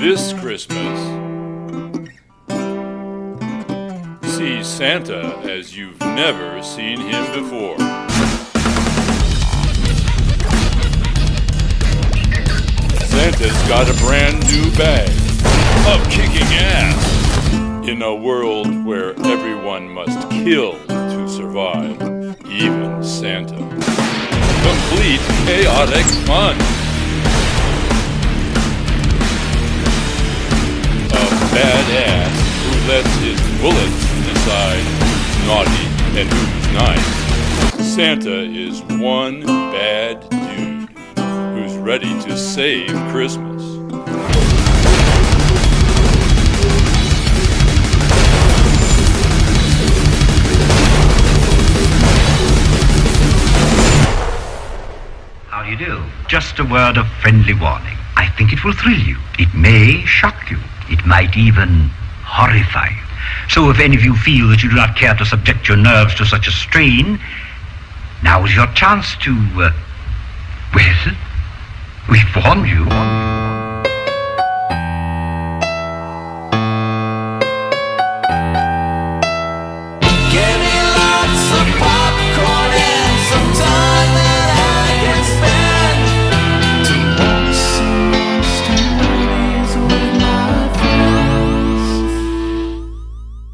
This Christmas, see Santa as you've never seen him before. Santa's got a brand new bag of kicking ass in a world where everyone must kill to survive, even Santa. Complete chaotic fun. A badass who lets his bullets decide who's naughty and who's nice. Santa is one bad dude who's ready to save Christmas. How do you do? Just a word of friendly warning. I think it will thrill you. It may shock you. It might even horrify you. So if any of you feel that you do not care to subject your nerves to such a strain, now is your chance to, well, we've warned you.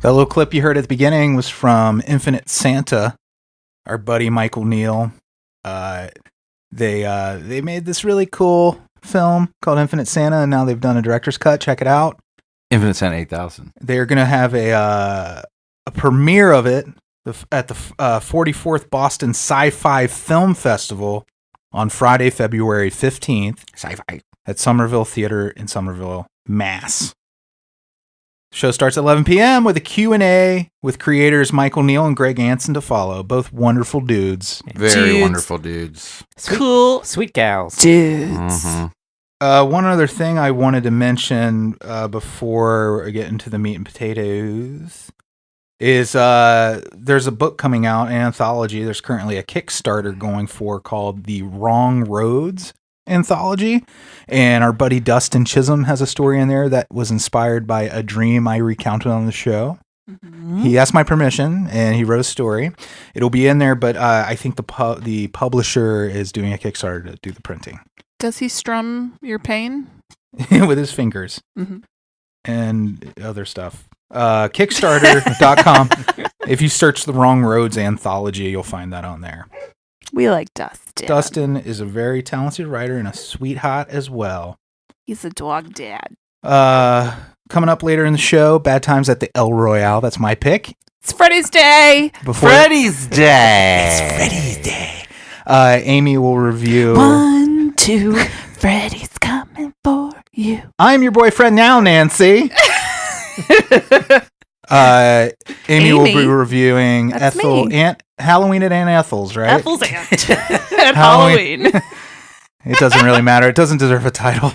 That little clip you heard at the beginning was from Infinite Santa, our buddy Michael Neal. They made this really cool film called Infinite Santa, and now they've done a director's cut. Check it out. Infinite Santa 8000. They're going to have a premiere of it at the 44th Boston Sci-Fi Film Festival on Friday, February 15th. Sci-Fi. At Somerville Theater in Somerville, Mass. Show starts at 11 p.m. with a Q&A with creators Michael Neal and Greg Anson to follow. Both wonderful dudes. Very wonderful dudes. Cool. Sweet gals. Dudes. Mm-hmm. One other thing I wanted to mention before I get into the meat and potatoes is there's a book coming out, an anthology. There's currently a Kickstarter going for called The Wrong Roads Anthology, and our buddy Dustin Chisholm has a story in there that was inspired by a dream I recounted on the show. Mm-hmm. He asked my permission and he wrote a story. It'll be in there, but I think the publisher is doing a Kickstarter to do the printing. Does he strum your pain? With his fingers and other stuff. Kickstarter.com. If you search The Wrong Roads Anthology, you'll find that on there. We like Dustin. Dustin is a very talented writer and a sweetheart as well. He's a dog dad. Coming up later in the show, Bad Times at the El Royale. That's my pick. It's Freddy's Day. Freddy's Day. It's Freddy's Day. Amy will review. 1, 2, Freddy's coming for you. I'm your boyfriend now, Nancy. Amy will be reviewing Halloween at Aunt Ethel's, right? Ethel's Aunt at Halloween. It doesn't really matter. It doesn't deserve a title.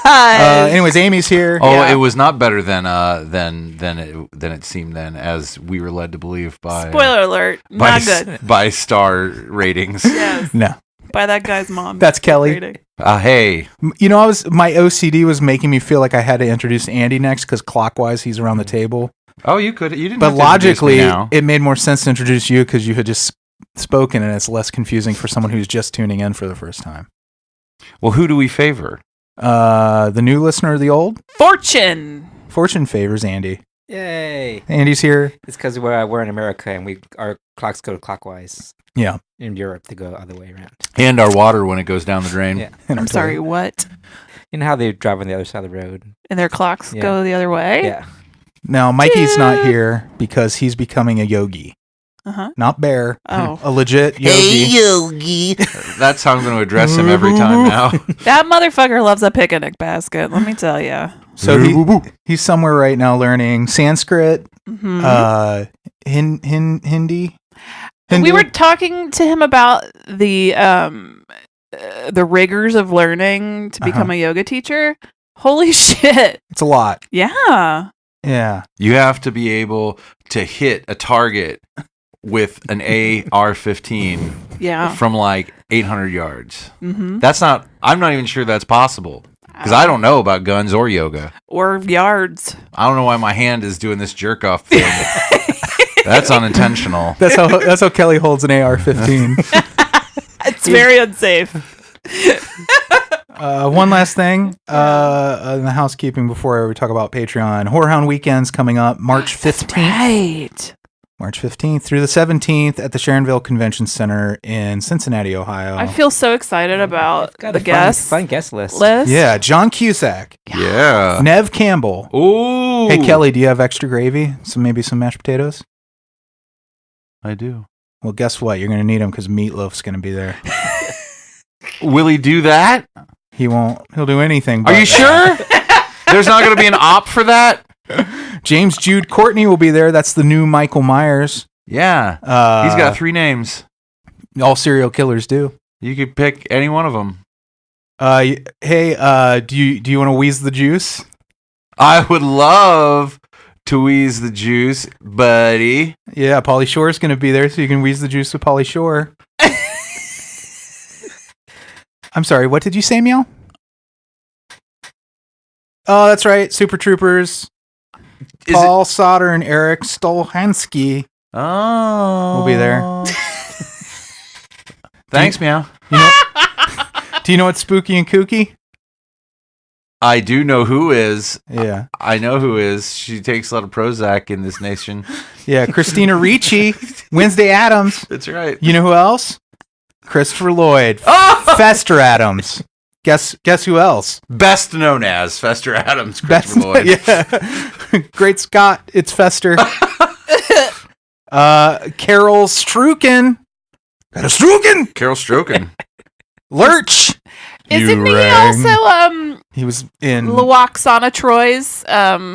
Anyways, Amy's here. Oh, yeah. It was not better than it seemed then, as we were led to believe by. Spoiler alert! Not good. By star ratings. Yes. No. By that guy's mom. That's Kelley. Hey. You know, my OCD was making me feel like I had to introduce Andy next because clockwise he's around the table. Oh, you could. You didn't. But have to logically, now. It made more sense to introduce you because you had just spoken, and it's less confusing for someone who's just tuning in for the first time. Well, who do we favor? The new listener or the old? Fortune. Fortune favors Andy. Yay. Andy's here. It's because we're in America and our clocks go clockwise. Yeah. In Europe, they go other way around. And our water when it goes down the drain. Yeah. I'm sorry, what? You know how they drive on the other side of the road? And their clocks go the other way? Yeah. Now, Mikey's not here because he's becoming a yogi. Not bear. Oh. A legit yogi. Hey, yogi. That's how I'm going to address him every time now. That motherfucker loves a picnic basket, let me tell you. So he's somewhere right now learning Sanskrit, Hindi. We were talking to him about the rigors of learning to become a yoga teacher. Holy shit. It's a lot. Yeah. Yeah. You have to be able to hit a target with an AR-15 from like 800 yards. Mm-hmm. I'm not even sure that's possible. Because I don't know about guns or yoga. Or yards. I don't know why my hand is doing this jerk off thing. That's unintentional. That's how Kelley holds an AR-15. It's very unsafe. One last thing in the housekeeping before we talk about Patreon. Whorehound Weekend's coming up March 15th. Right. March 15th through the 17th at the Sharonville Convention Center in Cincinnati, Ohio. I feel so excited about Got the a guests. fun guest list. Yeah, John Cusack, Yeah. Nev Campbell. Ooh. Hey, Kelley, do you have extra gravy? Maybe some mashed potatoes? I do. Well, guess what? You're going to need them because Meatloaf's going to be there. Will he do that? He won't. He'll do anything. Are you sure? There's not going to be an op for that? James Jude Courtney will be there. That's the new Michael Myers. Yeah. He's got 3 names. All serial killers do. You could pick any one of them. Hey, do you want to wheeze the juice? I would love to wheeze the juice, buddy. Yeah, Pauly Shore's going to be there, so you can wheeze the juice with Pauly Shore. I'm sorry, what did you say, Meow? Oh, that's right, Super Troopers. Paul Sauter and Eric Stolhansky will be there. Thanks, Meow. Do you know what's spooky and kooky? I do know who is. Yeah. I know who is. She takes a lot of Prozac in this nation. Yeah, Christina Ricci, Wednesday Addams. That's right. You know who else? Christopher Lloyd, Fester Adams. Guess who else? Best known as Fester Adams, Christopher Lloyd. Yeah. Great Scott, it's Fester. Carol Struken. Carol Stroken. Lurch. Isn't he rang. also He was in Luoxana Troy's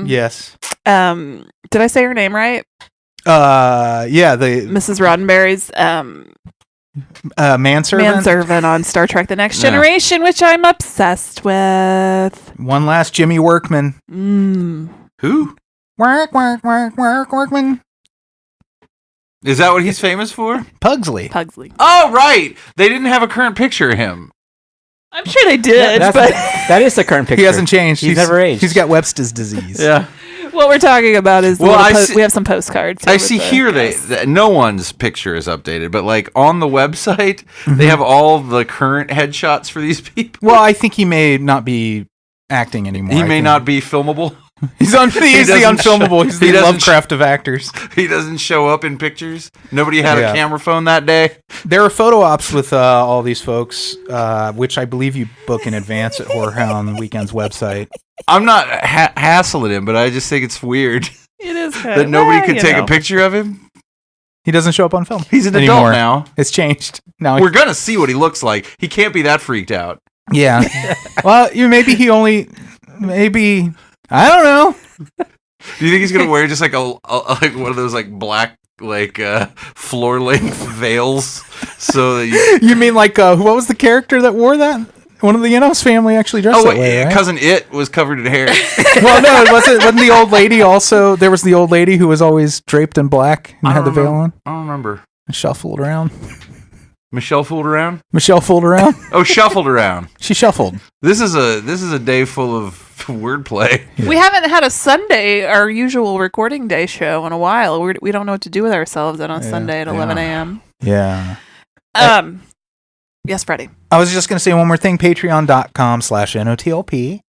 Yes. did I say her name right? Yeah, the Mrs. Roddenberry's manservant. manservant on Star Trek The Next Yeah. Generation, which I'm obsessed with. One last Jimmy Workman. Who? Workman. Is that what he's famous for? Pugsley. Pugsley. Oh, right. They didn't have a current picture of him. I'm sure they did, but That is the current picture. He hasn't changed. He's never aged. He's got Webster's disease. Yeah. what we're talking about is Well, we have some postcards. I with see the here guests. no one's picture is updated, but like on the website, they have all the current headshots for these people. Well, I think he may not be acting anymore. He I may think. not be filmable. He's the doesn't unfilmable. He's he the doesn't Lovecraft of actors. He doesn't show up in pictures. Nobody had Yeah. a camera phone that day. There are photo ops with all these folks, which I believe you book in advance at Whorehound Weekend's website. I'm not hassling him, but I just think it's weird It is that nobody could take a picture of him. He doesn't show up on film. He's an anymore. adult now. It's changed. Now We're gonna see what he looks like. He can't be that freaked out. yeah. Well, maybe I don't know. Do you think he's gonna wear just like like one of those like black floor length veils so that You mean like what was the character that wore that? One of the Enos family actually dressed that way, right? cousin It was covered in hair. Well, no, wasn't the old lady also? There was the old lady who was always draped in black and I had the don't veil on. I don't remember. And shuffled around. Michelle fooled around. Michelle fooled around. Oh, shuffled around. She shuffled. This is a day full of wordplay. We haven't had a Sunday, our usual recording day show in a while. We don't know what to do with ourselves on a Sunday at 11 a.m. Yeah. Yes, Freddie. I was just going to say one more thing. Patreon.com/NOTLP.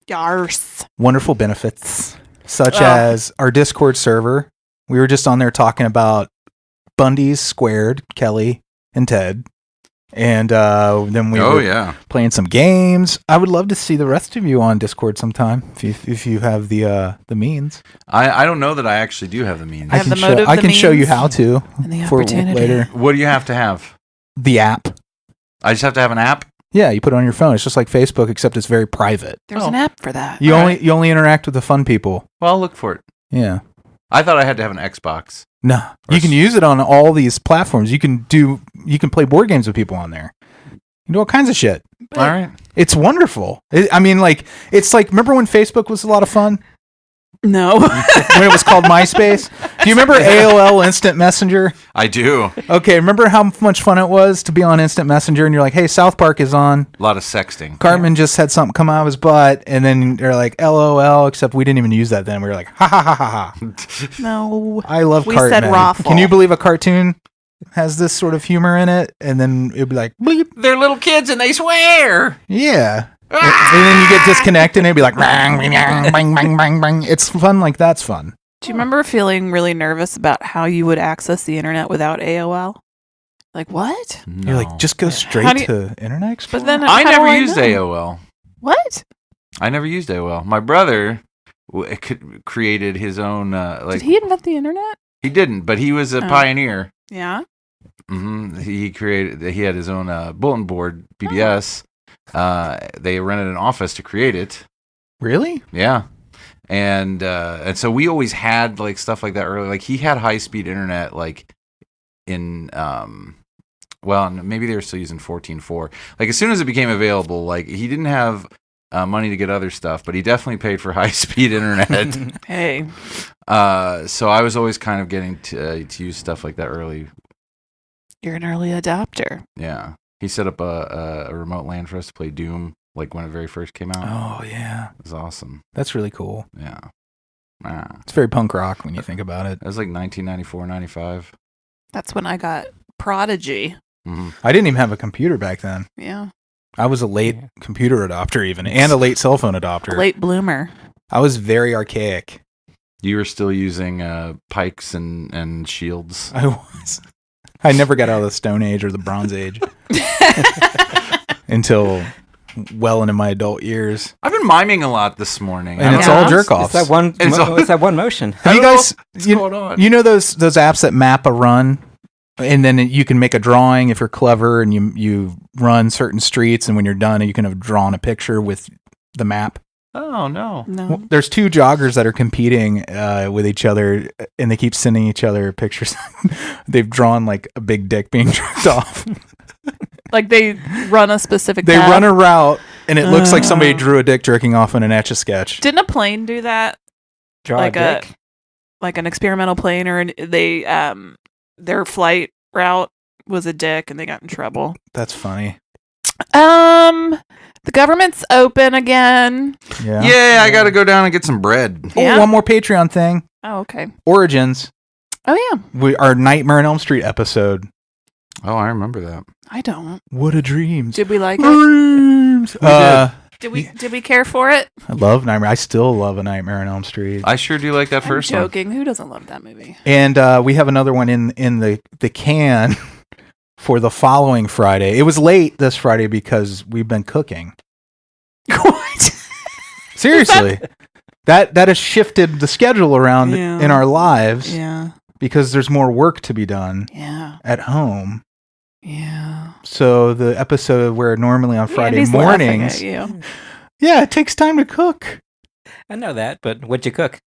Yars. Wonderful benefits, such as our Discord server. We were just on there talking about Bundy's Squared, Kelley and Ted. And then we were playing some games. I would love to see the rest of you on Discord sometime if you have the means. I don't know that I actually do have the means. I have the motive, I the can show you means, how to and the for opportunity. later. What do you have to have? The app. I just have to have an app? Yeah, you put it on your phone. It's just like Facebook, except it's very private. There's an app for that. You only interact with the fun people. Well, I'll look for it. Yeah. I thought I had to have an Xbox. No, you can use it on all these platforms. You can play board games with people on there. You can do all kinds of shit. All right. It's wonderful. It's like, remember when Facebook was a lot of fun? No. when it was called MySpace? Do you remember AOL Instant Messenger? I do. Okay, remember how much fun it was to be on Instant Messenger and you're like, hey, South Park is on. A lot of sexting. Cartman just had something come out of his butt, and then they're like, LOL, except we didn't even use that then. We were like, ha ha ha ha ha. No. I love We Cartman. said raffle. Can you believe a cartoon has this sort of humor in it? And then it'd be like, bleep. They're little kids and they swear. Yeah. And then you get disconnected and it'd be like, bang, bang, bang, bang, bang, bang. It's fun like that's fun. Do you remember feeling really nervous about how you would access the internet without AOL? Like, what? You're like, just go How straight do you- to Internet Explorer? But then I how do never used know? AOL. What? I never used AOL. My brother created his own. Did he invent the internet? He didn't, but he was a Oh. pioneer. Yeah. He had his own bulletin board, BBS. They rented an office to create it. Really? Yeah. And so we always had like stuff like that early. Like he had high speed internet like in well, maybe they were still using 14.4. Like as soon as it became available, like he didn't have money to get other stuff, but he definitely paid for high speed internet. Hey. So I was always kind of getting to use stuff like that early. You're an early adopter. Yeah. He set up a remote LAN for us to play Doom, like when it very first came out. Oh, yeah. It was awesome. That's really cool. Yeah. Ah. It's very punk rock when you think about it. It was like 1994, 95. That's when I got Prodigy. Mm-hmm. I didn't even have a computer back then. Yeah. I was a late computer adopter even, and a late cell phone adopter. Late bloomer. I was very archaic. You were still using pikes and shields. I was. I never got out of the Stone Age or the Bronze Age until well into my adult years. I've been miming a lot this morning. And it's all jerk It's offs. that one. It's that one motion. Have you guys? What's going on? You know those apps that map a run, and then you can make a drawing if you're clever, and you run certain streets, and when you're done, you can have drawn a picture with the map. Oh, no. No. Well, there's two joggers that are competing with each other, and they keep sending each other pictures. They've drawn like a big dick being jerked off. Like they run a specific They path. run a route, and it looks like somebody drew a dick jerking off in an Etch-a-Sketch. Didn't a plane do that? Draw Like a dick. Like an experimental plane, or they their flight route was a dick, and they got in trouble. That's funny. The government's open again. Yeah. Yeah, I got to go down and get some bread. Oh, Yeah. one more Patreon thing. Oh, okay. Origins. Oh yeah. Our Nightmare on Elm Street episode. Oh, I remember that. I don't. What a dreams. Did we like it? Dreams. Did we care for it? I love Nightmare. I still love A Nightmare on Elm Street. I sure do like that first I'm one. joking. Who doesn't love that movie? And we have another one in the can for the following Friday. It was late this Friday because we've been cooking. What? Seriously. That has shifted the schedule around Yeah. in our lives Yeah. because there's more work to be done Yeah. at home. Yeah. So the episode where normally on Friday Andy's laughing mornings, at you. yeah, it takes time to cook. I know that, but what'd you cook?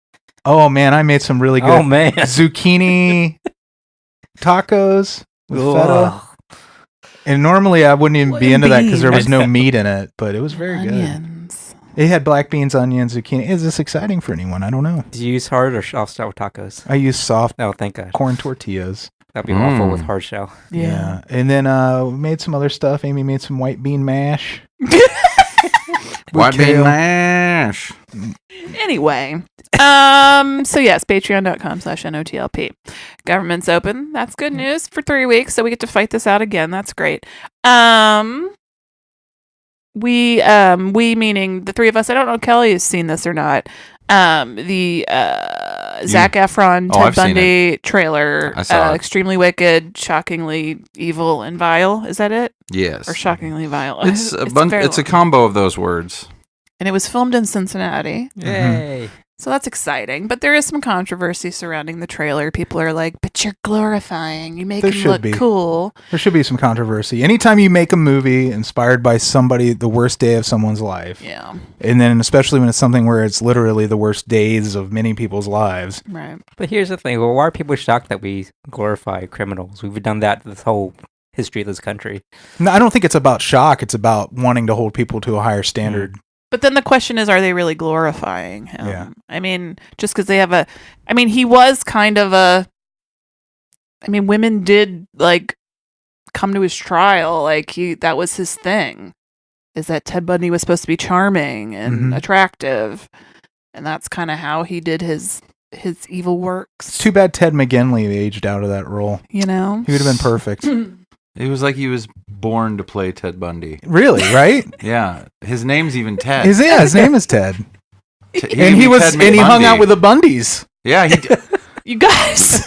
Oh man, I made some really good Oh man, zucchini tacos with feta. Ugh. And normally I wouldn't even be into that because there was no beans. meat in it, but it was very good. Onions. It had black beans, onions, zucchini. Is this exciting for anyone? I don't know. Did you use hard or soft shell tacos? I used soft Oh, thank God. corn tortillas. That'd be awful with hard shell. Yeah. And then we made some other stuff. Amy made some white bean mash. White bean kale. mash. Anyway, so yes, patreon.com/NOTLP. Government's open. That's good news for 3 weeks, so we get to fight this out again. That's great. We meaning the three of us. I don't know if Kelley has seen this or not. The Zac Efron, Oh, Ted I've seen Bundy trailer. I saw it. Extremely wicked, shockingly evil and vile. Is that it? Yes. Or shockingly vile? It's a very it's a long. combo of those words. And it was filmed in Cincinnati. Yay! So that's exciting, but there is some controversy surrounding the trailer. People are like, "But you're glorifying. You make There him should look be. cool." There should be some controversy. Anytime you make a movie inspired by somebody, the worst day of someone's life, Yeah, and then especially when it's something where it's literally the worst days of many people's lives. right. But here's the thing: well, why are people shocked that we glorify criminals? We've done that this whole history of this country. No, I don't think it's about shock. It's about wanting to hold people to a higher standard. But then the question is, are they really glorifying him? Yeah. I mean, just because they have he was kind of women did like come to his trial. Like that was his thing, is that Ted Bundy was supposed to be charming and attractive. And that's kind of how he did his evil works. It's too bad Ted McGinley aged out of that role. You know? He would have been perfect. It was like he was born to play Ted Bundy. Really, right? Yeah. His name's even Ted. His name is Ted. And he hung out with the Bundys. Yeah, he did. You guys.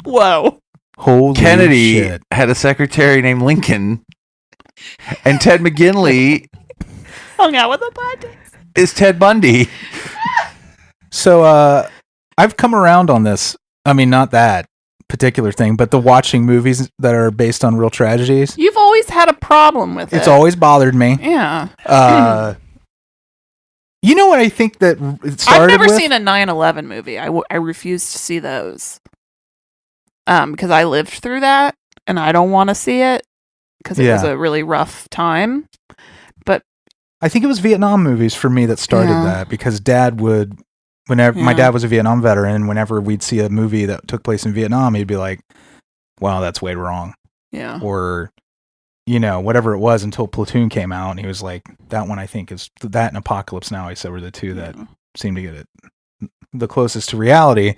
Whoa. Holy Kennedy shit. had a secretary named Lincoln, and Ted McGinley Hung out with the Bundys. is Ted Bundy. So I've come around on this. I mean, not that particular thing, but the watching movies that are based on real tragedies. You've always had a problem with it. It's always bothered me. Yeah. You know what I think that it started I've never with? seen a 9/11 movie. I refuse to see those. Because I lived through that, and I don't want to see it because it was a really rough time. But I think it was Vietnam movies for me that started that, because Dad would, whenever my dad was a Vietnam veteran, and whenever we'd see a movie that took place in Vietnam, he'd be like, "Wow, that's way wrong." Yeah. Or, you know, whatever it was, until Platoon came out, and he was like, "That one I think is that and Apocalypse Now." He said were the two that seemed to get it the closest to reality.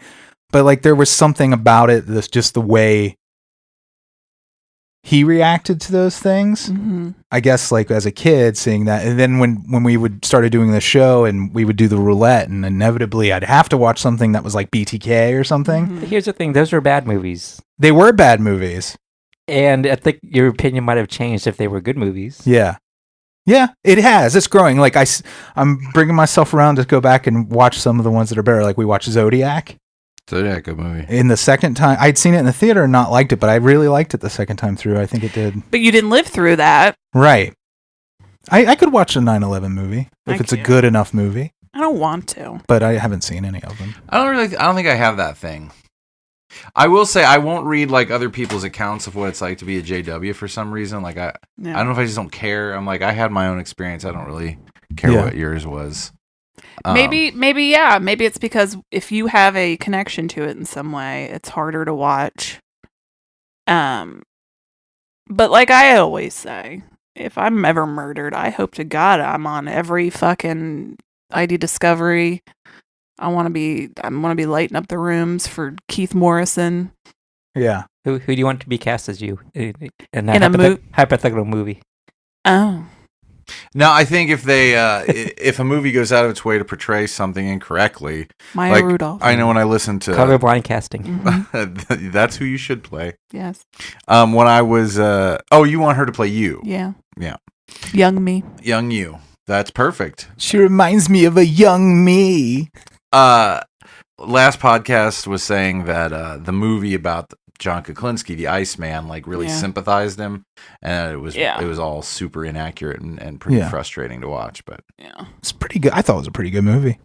But like there was something about it, this just the way he reacted to those things. Mm-hmm. I guess like as a kid seeing that, and then when we would started doing the show and we would do the roulette, and inevitably I'd have to watch something that was like BTK or something. Mm-hmm. Here's the thing: those were bad movies, They were bad movies. and I think your opinion might have changed if they were good movies. Yeah, it has. It's growing. Like I'm bringing myself around to go back and watch some of the ones that are better. Like we watched Zodiac. Zodiac, good movie. In the second time, I'd seen it in the theater and not liked it, but I really liked it the second time through. I think it did. But you didn't live through that. Right. I could watch a 9/11 movie if it's a good enough movie, I don't want to. but I haven't seen any of them. I don't think I have that thing. I will say I won't read like other people's accounts of what it's like to be a JW for some reason. Like I don't know if I just don't care. I'm like, I had my own experience. I don't really care what yours was. Maybe it's because if you have a connection to it in some way, it's harder to watch. But like I always say, if I'm ever murdered, I hope to God I'm on every fucking ID Discovery. I want to be lighting up the rooms for Keith Morrison. Yeah. Who do you want to be cast as you in a hypothetical movie? Oh. No, I think if they if a movie goes out of its way to portray something incorrectly, Maya like, Rudolph. I know when I listen to Colorblind casting. Mm-hmm. that's who you should play. Yes. When I was you want her to play you? Yeah. Yeah. Young me. Young you. That's perfect. She reminds me of a young me. Last podcast was saying that the movie about John Kuklinski, the Iceman, like really sympathized him, and it was all super inaccurate and pretty frustrating to watch. But it's pretty good. I thought it was a pretty good movie.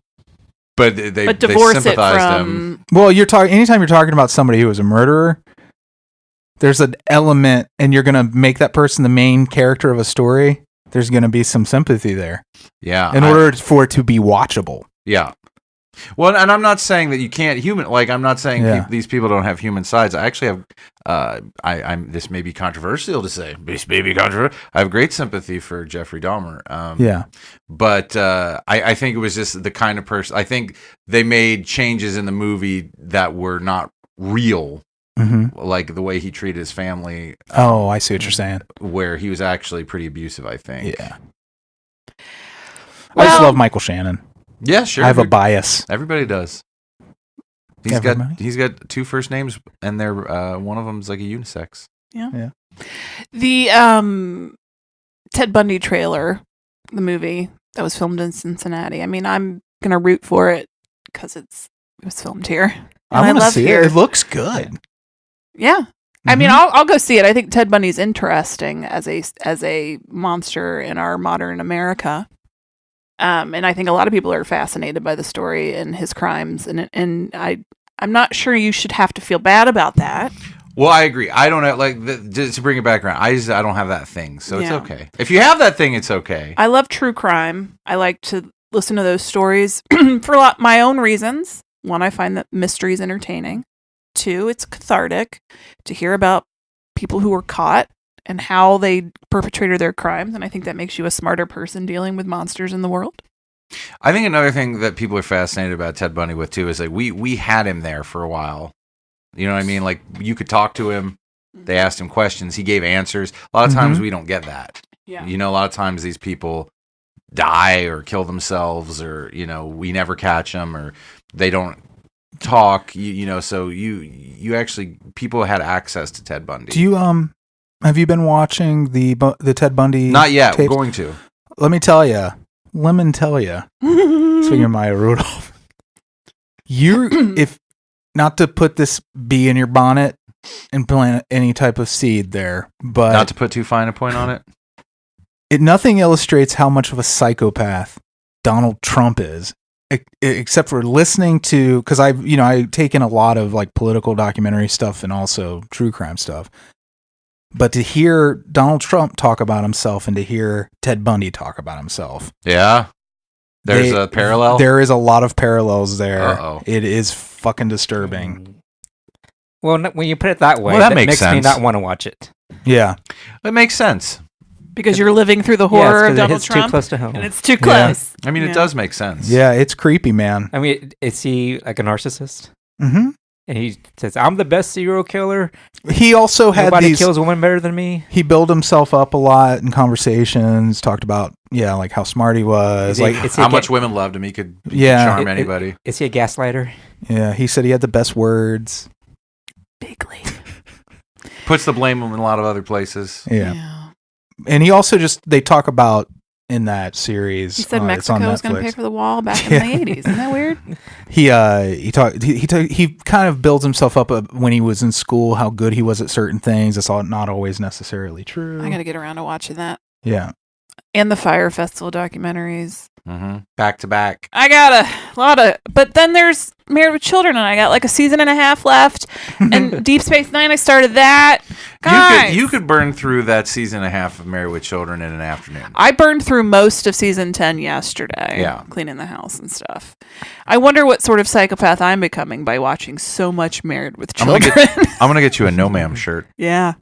But they divorce sympathized it from him. Well, anytime you're talking about somebody who was a murderer, there's an element, and you're gonna make that person the main character of a story. There's gonna be some sympathy there. Yeah. In order for it to be watchable. Yeah. Well, and I'm not saying that you can't I'm not saying these people don't have human sides. I actually have, this may be controversial to say. This may be controversial. I have great sympathy for Jeffrey Dahmer. But I think it was just the kind of person, I think they made changes in the movie that were not real. Mm-hmm. Like the way he treated his family. I see what you're saying. Where he was actually pretty abusive, I think. Yeah. I just love Michael Shannon. Yeah, sure. I have a bias. Everybody does. He's got two first names, and they're one of them's like a unisex. Yeah. The Ted Bundy trailer, the movie that was filmed in Cincinnati. I mean, I'm gonna root for it because it was filmed here. I want to see it. It looks good. Yeah. I mean, I'll go see it. I think Ted Bundy's interesting as a monster in our modern America. And I think a lot of people are fascinated by the story and his crimes, and I'm not sure you should have to feel bad about that. Well, I agree. I don't have just to bring it back around. I don't have that thing, so it's Yeah. okay. If you have that thing, it's okay. I love true crime. I like to listen to those stories for my own reasons. One, I find that mystery is entertaining. Two, it's cathartic to hear about people who were caught and how they perpetrated their crimes, and I think that makes you a smarter person dealing with monsters in the world. I think another thing that people are fascinated about Ted Bundy with too is like we had him there for a while. You know what I mean? Like you could talk to him. They asked him questions. He gave answers. A lot of times we don't get that. Yeah. You know, a lot of times these people die or kill themselves, or we never catch them, or they don't talk. So you actually people had access to Ted Bundy. Do you have you been watching the Ted Bundy? Not yet. tapes? We're going to. Let me tell you. Speaking of Maya Rudolph, if not to put this bee in your bonnet and plant any type of seed there, but Not to put too fine a point on it. nothing illustrates how much of a psychopath Donald Trump is, except for listening to, because I've taken a lot of like political documentary stuff and also true crime stuff. But to hear Donald Trump talk about himself and to hear Ted Bundy talk about himself. Yeah. There's a parallel. There is a lot of parallels there. Uh-oh. It is fucking disturbing. Well, when you put it that way, Well, that that makes makes me sense. not want to watch it. Yeah. It makes sense. Because you're living through the horror of Donald it's Trump, too close to home. and it's too close. I mean, Yeah. it does make sense. Yeah, it's creepy, man. I mean, is he like a narcissist? Mm-hmm. And he says, "I'm the best serial killer. He also had Nobody these. kills a woman better than me." He built himself up a lot in conversations. Talked about like how smart he was. Like How much women loved him. He could charm anybody. Is he a gaslighter? yeah, he said he had the best words. Bigly. Puts the blame in a lot of other places. Yeah. And he also they talk about in that series. He said it's on Mexico was going to Netflix. pay for the wall back in the 80s. Isn't that weird? He kind of builds himself up when he was in school, how good he was at certain things. That's all not always necessarily true. I got to get around to watching that. Yeah. And the Fire Festival documentaries. Mm-hmm. Back to back. I got a lot of, but then there's Married with Children, and I got like a season and a half left. And Deep Space Nine, I started that. Guys, You could burn through that season and a half of Married with Children in an afternoon. I burned through most of season 10 yesterday. Yeah. Cleaning the house and stuff. I wonder what sort of psychopath I'm becoming by watching so much Married with Children. I'm gonna get you a No Ma'am shirt. Yeah.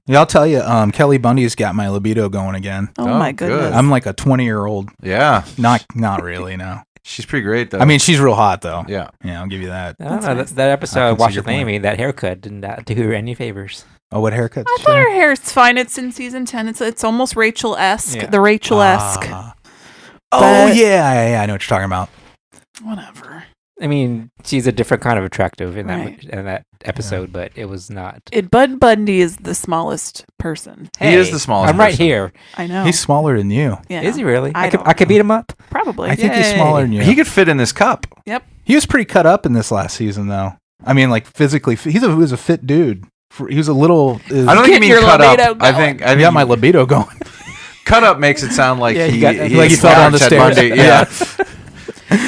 Yeah, I'll tell you, Kelly Bundy's got my libido going again. Oh, Oh, my good. goodness. I'm like a 20-year-old. Yeah, Not really, no. she's pretty great though. I mean, she's real hot though. yeah. Yeah, I'll give you that. I don't That's know. nice. That episode I I can see watched your with point. Amy, that haircut did not do her any favors. Oh, what haircut? I thought her hair's fine. It's in season 10. It's almost Rachel-esque. Yeah. The Rachel-esque. Oh But- yeah, I know what you're talking about. Whatever. I mean, she's a different kind of attractive in Right. that episode, but it was not. Bud Bundy is the smallest person. He is the smallest I'm right person. here. I know. He's smaller than you. Yeah. Is he really? I I could beat him up. Probably. I think he's Yay. smaller than you. He could fit in this cup. Yep. He was pretty cut up in this last season, though. I mean, like physically, he was a fit dude. He was a little. I don't think Get you mean your cut up. libido I going. think I got my libido going. cut up makes it sound like Yeah, he you got- he like he fell down the inspired Ted stairs. Bundy. Yeah.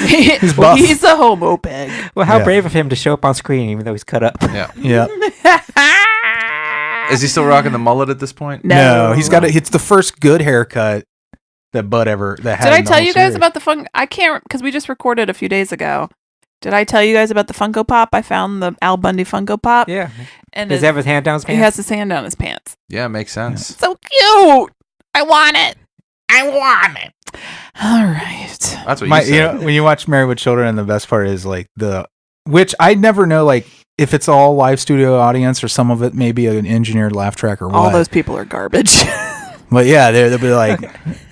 He's buff. He's a homo pig. Well, how Yeah. brave of him to show up on screen even though he's cut up. yeah. Yeah. Is he still rocking the mullet at this point? No, he's got it. It's the first good haircut that Bud ever that had. Did I in the tell whole you guys series. about the fun? I can't, because we just recorded a few days ago. Did I tell you guys about the Funko Pop? I found the Al Bundy Funko Pop. Yeah. And Does he have his hand down his he pants? has his hand down his pants. Yeah, makes sense. So cute. I want it. All right. That's what My, you said. when you watch Married with Children, and the best part is like which I never know, like if it's all live studio audience or some of it may be an engineered laugh track or what. All those people are garbage. But yeah, they'll be like,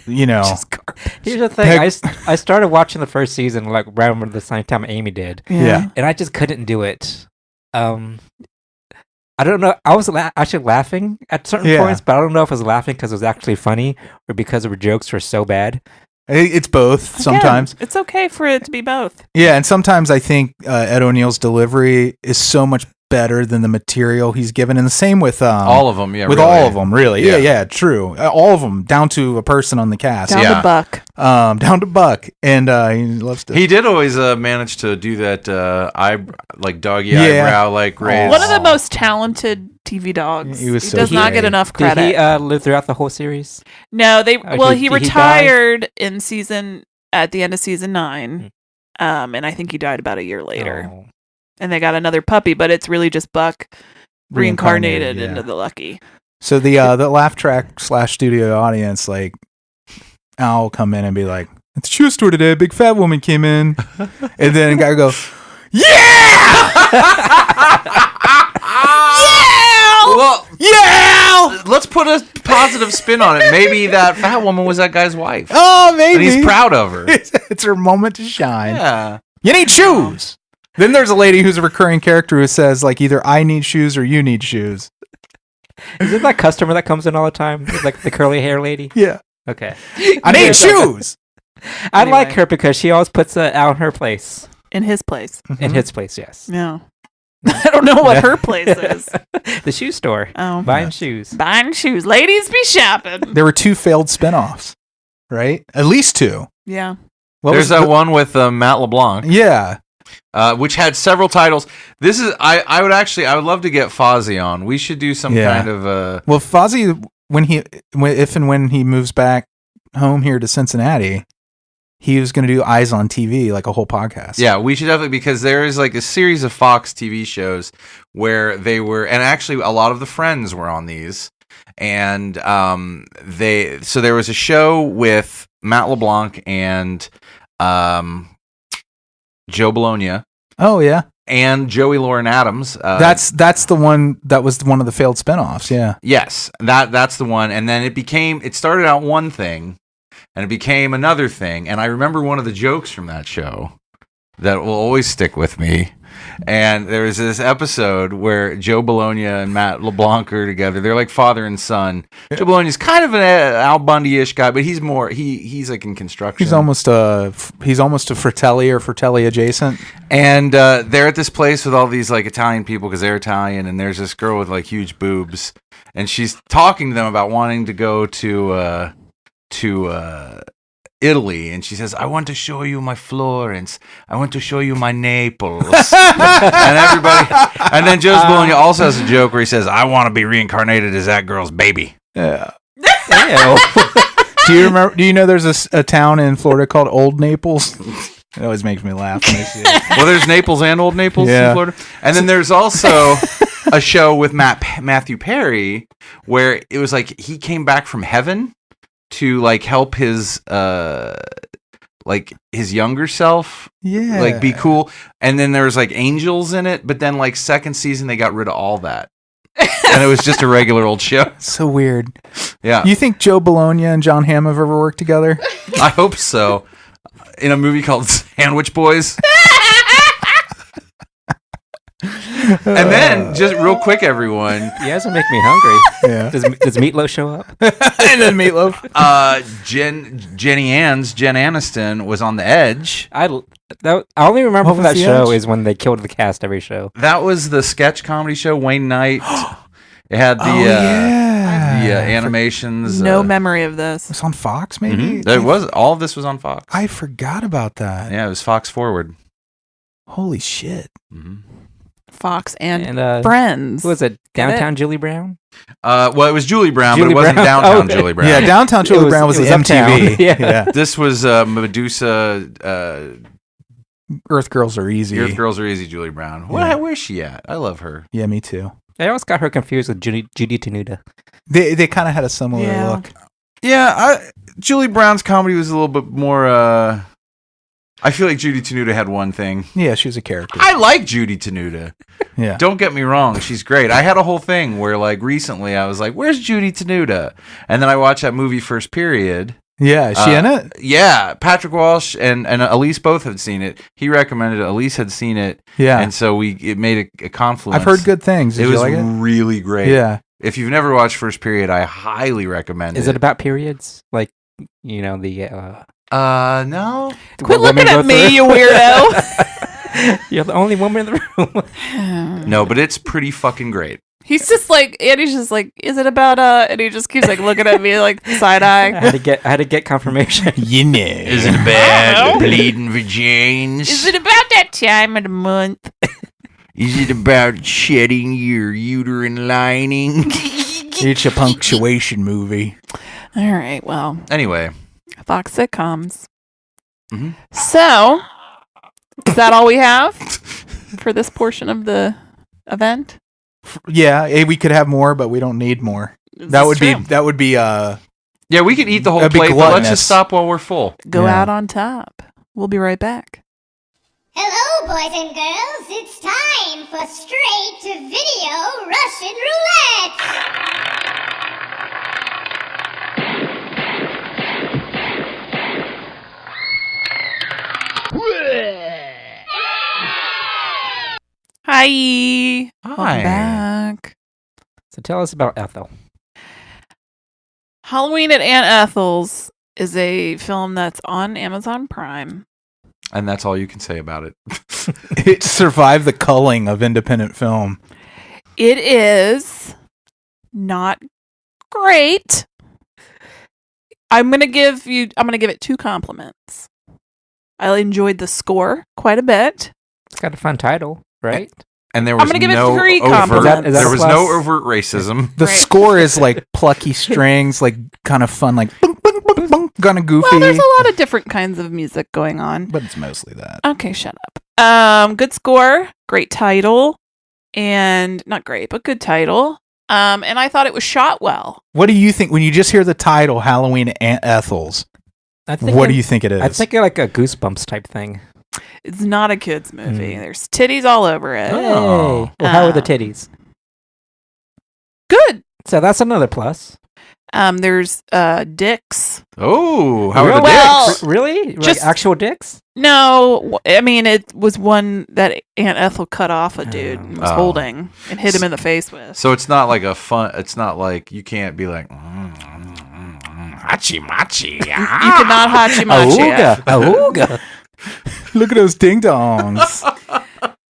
Just garbage. Here's the thing. I started watching the first season like around the same time Amy did, yeah. and I just couldn't do it. I don't know. I was actually laughing at certain Yeah. points, but I don't know if I was laughing because it was actually funny or because the jokes were so bad. It's both sometimes. Again, it's okay for it to be both. Yeah, and sometimes I think Ed O'Neill's delivery is so much better than the material he's given, and the same with all of them, yeah. with really. all of them, really. Yeah. Yeah, true. All of them, down to a person on the cast. Down Yeah. to Buck. Down to Buck, and he loves to. He did always manage to do that doggy Yeah. eyebrow like raise. One of the most talented TV dogs. He was so does not get great. enough Did credit. he live throughout the whole series? No, Did he he die? retired at the end of season 9. And I think he died about a year later. Oh. And they got another puppy, but it's really just Buck reincarnated yeah. into the Lucky. So the laugh track / studio audience, like, Al will come in and be like, "It's a true story today. A big fat woman came in," and then a guy will go, "Yeah, Well, yeah." let's put a positive spin on it. Maybe that fat woman was that guy's wife. Oh, maybe And he's proud of her. It's her moment to shine. Yeah. You need shoes. Then there's a lady who's a recurring character who says, like, either I need shoes or you need shoes. Is it that customer that comes in all the time? Like the curly hair lady? Yeah. Okay. I need shoes. I Anyway. like her because she always puts out in her place. In his place. In his place, yes. No. I don't know what her place is. The shoe store. Oh. Buying shoes. Buying shoes. Ladies be shopping. There were 2 failed spinoffs, right? At least 2. Yeah. What There's was that one with Matt LeBlanc, Yeah. which had several titles. This is I would love to get Fozzie on. We should do some Yeah. kind of Well, Fozzie, if and when he moves back home here to Cincinnati, he was going to do Eyes on TV, like a whole podcast. yeah, we should definitely, because there is like a series of Fox TV shows where they were, and actually a lot of the Friends were on these, and so there was a show with Matt LeBlanc and Joe Bologna Oh yeah. and Joey Lauren Adams. That's the one that was one of the failed spinoffs. Yeah. Yes, that's the one. And then it started out one thing and it became another thing. And I remember one of the jokes from that show that will always stick with me. And there was this episode where Joe Bologna and Matt LeBlanc are together. They're like father and son. Joe Bologna's kind of an Al Bundy-ish guy, but he's more he's like in construction. He's almost a Fratelli or Fratelli adjacent. And they're at this place with all these like Italian people because they're Italian, and there's this girl with like huge boobs, and she's talking to them about wanting to go to Italy, and she says, "I want to show you my Florence. I want to show you my Naples." And everybody, and then Joe Bologna also has a joke where he says, "I want to be reincarnated as that girl's baby." Yeah. Do you remember? Do you know there's a town in Florida called Old Naples? It always makes me laugh when I see it. Well, there's Naples and Old Naples Yeah. in Florida. And then there's also a show with Matthew Perry where it was like he came back from heaven to like help his younger self Yeah. be cool. And then there was like angels in it, but then like second season they got rid of all that. And it was just a regular old show. So weird. Yeah. You think Joe Bologna and John Hamm have ever worked together? I hope so. In a movie called Sandwich Boys. And then, just real quick, everyone. You guys will make me hungry. Yeah. Does Meatloaf show up? And then Meatloaf. Jen Aniston was on The Edge. I only remember What from was that The show Edge? is when they killed the cast every show. That was the sketch comedy show, Wayne Knight. It had the animations. No memory of this. It's on Fox, maybe? There was all of this was on Fox. I forgot about that. Yeah, it was Fox Forward. Holy shit. Fox and, And Friends. who was it? Downtown Julie Brown? Well, it was Julie Brown, but Julie it wasn't Brown. Downtown Okay. Julie Brown. Yeah, Downtown Julie Brown was it the was Uptown. MTV. Yeah. This was Medusa. Earth Girls Are Easy. Earth Girls Are Easy. Julie Brown. Yeah. Where's she at? I love her. Yeah, me too. I always got her confused with Judy Tenuta. They kind of had a similar Yeah. look. Yeah, Julie Brown's comedy was a little bit more. I feel like Judy Tenuta had one thing. Yeah, she was a character. I like Judy Tenuta. Yeah. Don't get me wrong, she's great. I had a whole thing where, like, recently I was like, "Where's Judy Tenuta?" And then I watched that movie First Period. Yeah, is she in it? Yeah, Patrick Walsh and Elise both had seen it. He recommended it. Elise had seen it. Yeah. And so it made a confluence. I've heard good things. Did It you was like it? really great. Yeah. If you've never watched First Period, I highly recommend Is it about periods? Like, you know, the... no. Quit what women looking go at me, through? you weirdo. You're the only woman in the room. No, but it's pretty fucking great. He's just like, Andy's just like, is it about, and he just keeps like looking at me like side I eye. had to get confirmation. You know. Is it bad? Bleeding vaginas? Is it about that time of the month? Is it about shedding your uterine lining? It's a punctuation movie. All right. Well, Anyway. Fox sitcoms. Mhm. So, is that all we have for this portion of the event? Yeah, we could have more, but we don't need more. This That is would true. be Yeah, we could eat the whole That'd be plate, but let's gluttonous. just stop while we're full. Go Yeah. out on top. We'll be right back. Hello, boys and girls. It's time for Straight-to-Video Russian Roulette. Hi. Welcome Hi. back. So tell us about Ethel. Halloween at Aunt Ethel's is a film that's on Amazon Prime. And that's all you can say about it. It survived the culling of independent film. It is not great. I'm gonna give it 2 compliments. I enjoyed the score quite a bit. It's got a fun title, right? And there I'm was gonna give it no 3 overt, compliments. Is that there was plus? no overt racism. The Right. score is like plucky strings, like kind of fun, like bung, bung, bung, bung, kind of goofy. Well, there's a lot of different kinds of music going on. but it's mostly that. Okay, shut up. Good score, great title, and not great, but good title. And I thought it was shot well. What do you think when you just hear the title Halloween at Aunt Ethel's? What do you think it is? I think like a Goosebumps type thing. It's not a kids movie. There's titties all over it. Oh. Hey. Well, how are the Um, titties? Good. So that's another plus. There's dicks. Oh, how are the Well, dicks? Really? Like just- actual dicks? No, I mean it was one that Aunt Ethel cut off a dude and was Oh. holding and hit him in the face with. So it's not like it's not like you can't be like, hachi machi. You cannot hachi machi. Auga. Auga. Look at those ding dongs.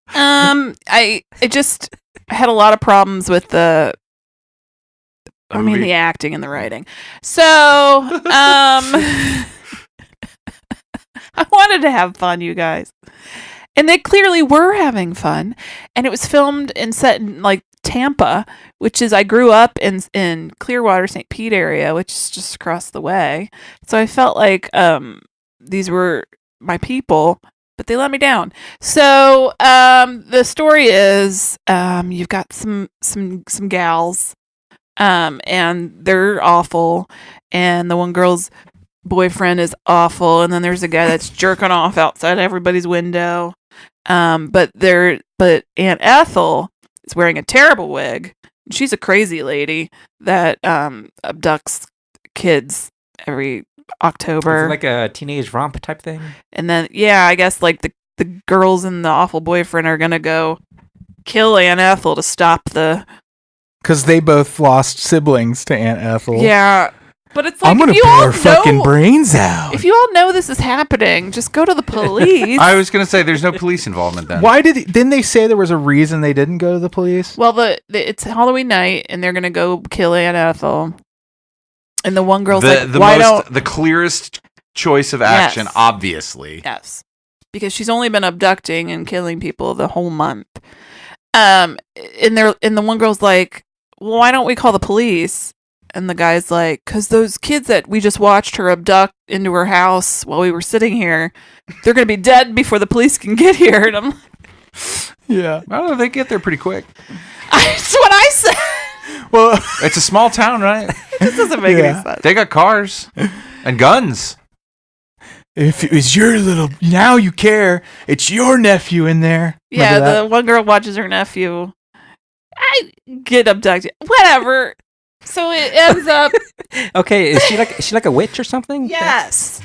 I just had a lot of problems with the acting and the writing. So, I wanted to have fun, you guys. And they clearly were having fun. And it was filmed and set in like Tampa, which is I grew up in Clearwater, St. Pete area, which is just across the way. So I felt like these were my people, but they let me down. So the story is you've got some gals, and they're awful, and the one girl's boyfriend is awful, and then there's a guy that's jerking off outside everybody's window. But Aunt Ethel is wearing a terrible wig. She's a crazy lady that abducts kids every October. Is it like a teenage romp type thing? And then, yeah, I guess like the girls and the awful boyfriend are gonna go kill Aunt Ethel to stop the. Because they both lost siblings to Aunt Ethel. Yeah, but it's like I'm gonna if you blow all her fucking know, brains out. if you all know this is happening, just go to the police. I was gonna say there's no police involvement then. Why didn't they say there was a reason they didn't go to the police? Well, it's Halloween night, and they're gonna go kill Aunt Ethel. And the one girl's like, "Why don't?" The clearest choice of action, Yes. obviously. Yes, because she's only been abducting and killing people the whole month. And the one girl's like, "Well, why don't we call the police?" And the guy's like, "'Cause those kids that we just watched her abduct into her house while we were sitting here, they're gonna be dead before the police can get here." And I'm like, Yeah. I don't know. They get there pretty quick. "That's what I said." Well, It's a small town, right? This doesn't make Yeah. any sense. They got cars and guns. if it was your little, now you care. It's your nephew in there. Yeah, Remember that? the one girl watches her nephew. I get abducted. Whatever. So it ends up. Okay, is she like a witch or something? Yes.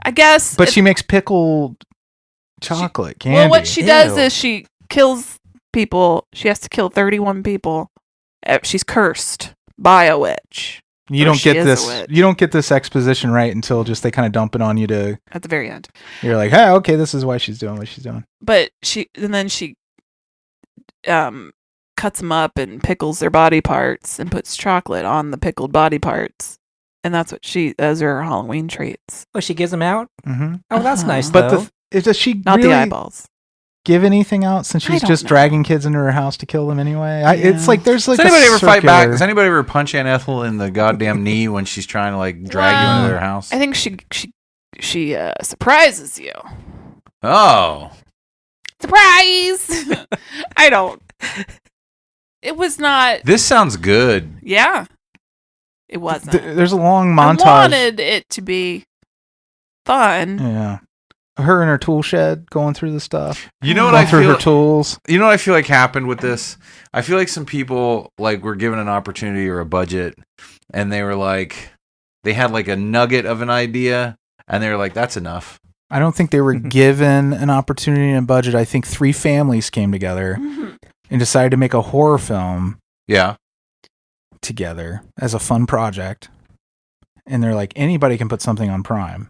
I guess. But she makes pickled chocolate candy. Well, what she does Ew. is she kills people. She has to kill 31 people. She's cursed by a witch you or don't she get is a this. witch. You don't get this exposition right until just they kind of dump it on you to. at the very end. You're like, hey, okay, this is why she's doing what she's doing. But she cuts them up and pickles their body parts and puts chocolate on the pickled body parts. And that's what those are her Halloween treats. Oh, she gives them out? Mm-hmm. Oh, that's Uh-huh. nice, But though. does she Not really, the eyeballs. give anything out since she's don't just know. dragging kids into her house to kill them anyway? It's Yeah. like there's like Does anybody a ever fight back? circular- Does anybody ever punch Aunt Ethel in the goddamn knee when she's trying to like drag you into their house? I think she surprises you. Oh, Surprise! I don't. It was not. this sounds good. Yeah, it wasn't. There's a long I montage. wanted it to be fun. Yeah. Her in her tool shed going through the stuff. You know what Going I through feel? her tools. You know what I feel like happened with this? I feel like some people like were given an opportunity or a budget, and they were like, they had like a nugget of an idea, and they were like, "That's enough." I don't think they were given an opportunity and a budget. I think 3 families came together Mhm. and decided to make a horror film Yeah. together as a fun project. And they're like, anybody can put something on Prime.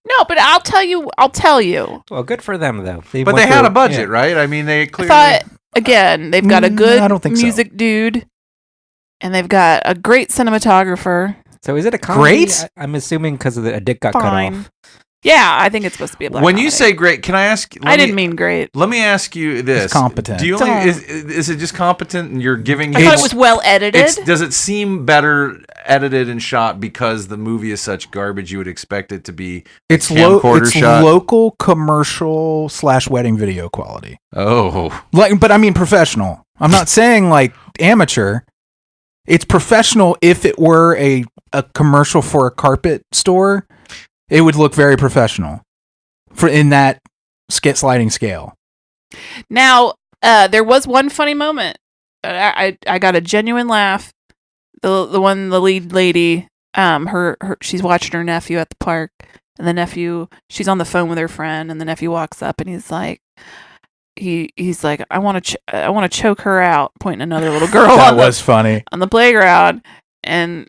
No, but I'll tell you. Well, good for them though. But they had a budget, right? I mean, they I clearly. thought again they've got a good I don't think so. music dude, and they've got a great cinematographer. So is it a comedy? Great? I'm assuming because of a dick got cut Fine. off. Yeah, I think it's supposed to be a black When you comedy. say great, can I ask? I didn't mean great. Let me ask you this: competent. Do you Don't. only is it just competent, and you're giving? I thought it was well edited. Does it seem better edited and shot because the movie is such garbage? You would expect it to be. It's camcorder shot. local commercial / wedding video quality. Oh, But I mean professional. I'm not saying like amateur. It's professional. If it were a commercial for a carpet store, it would look very professional for in that sliding scale. Now, there was one funny moment. I got a genuine laugh. The lead lady, she's watching her nephew at the park, and the nephew, she's on the phone with her friend, and the nephew walks up and he's like, he's like, I want to choke her out, pointing another little girl That on was funny. the playground, and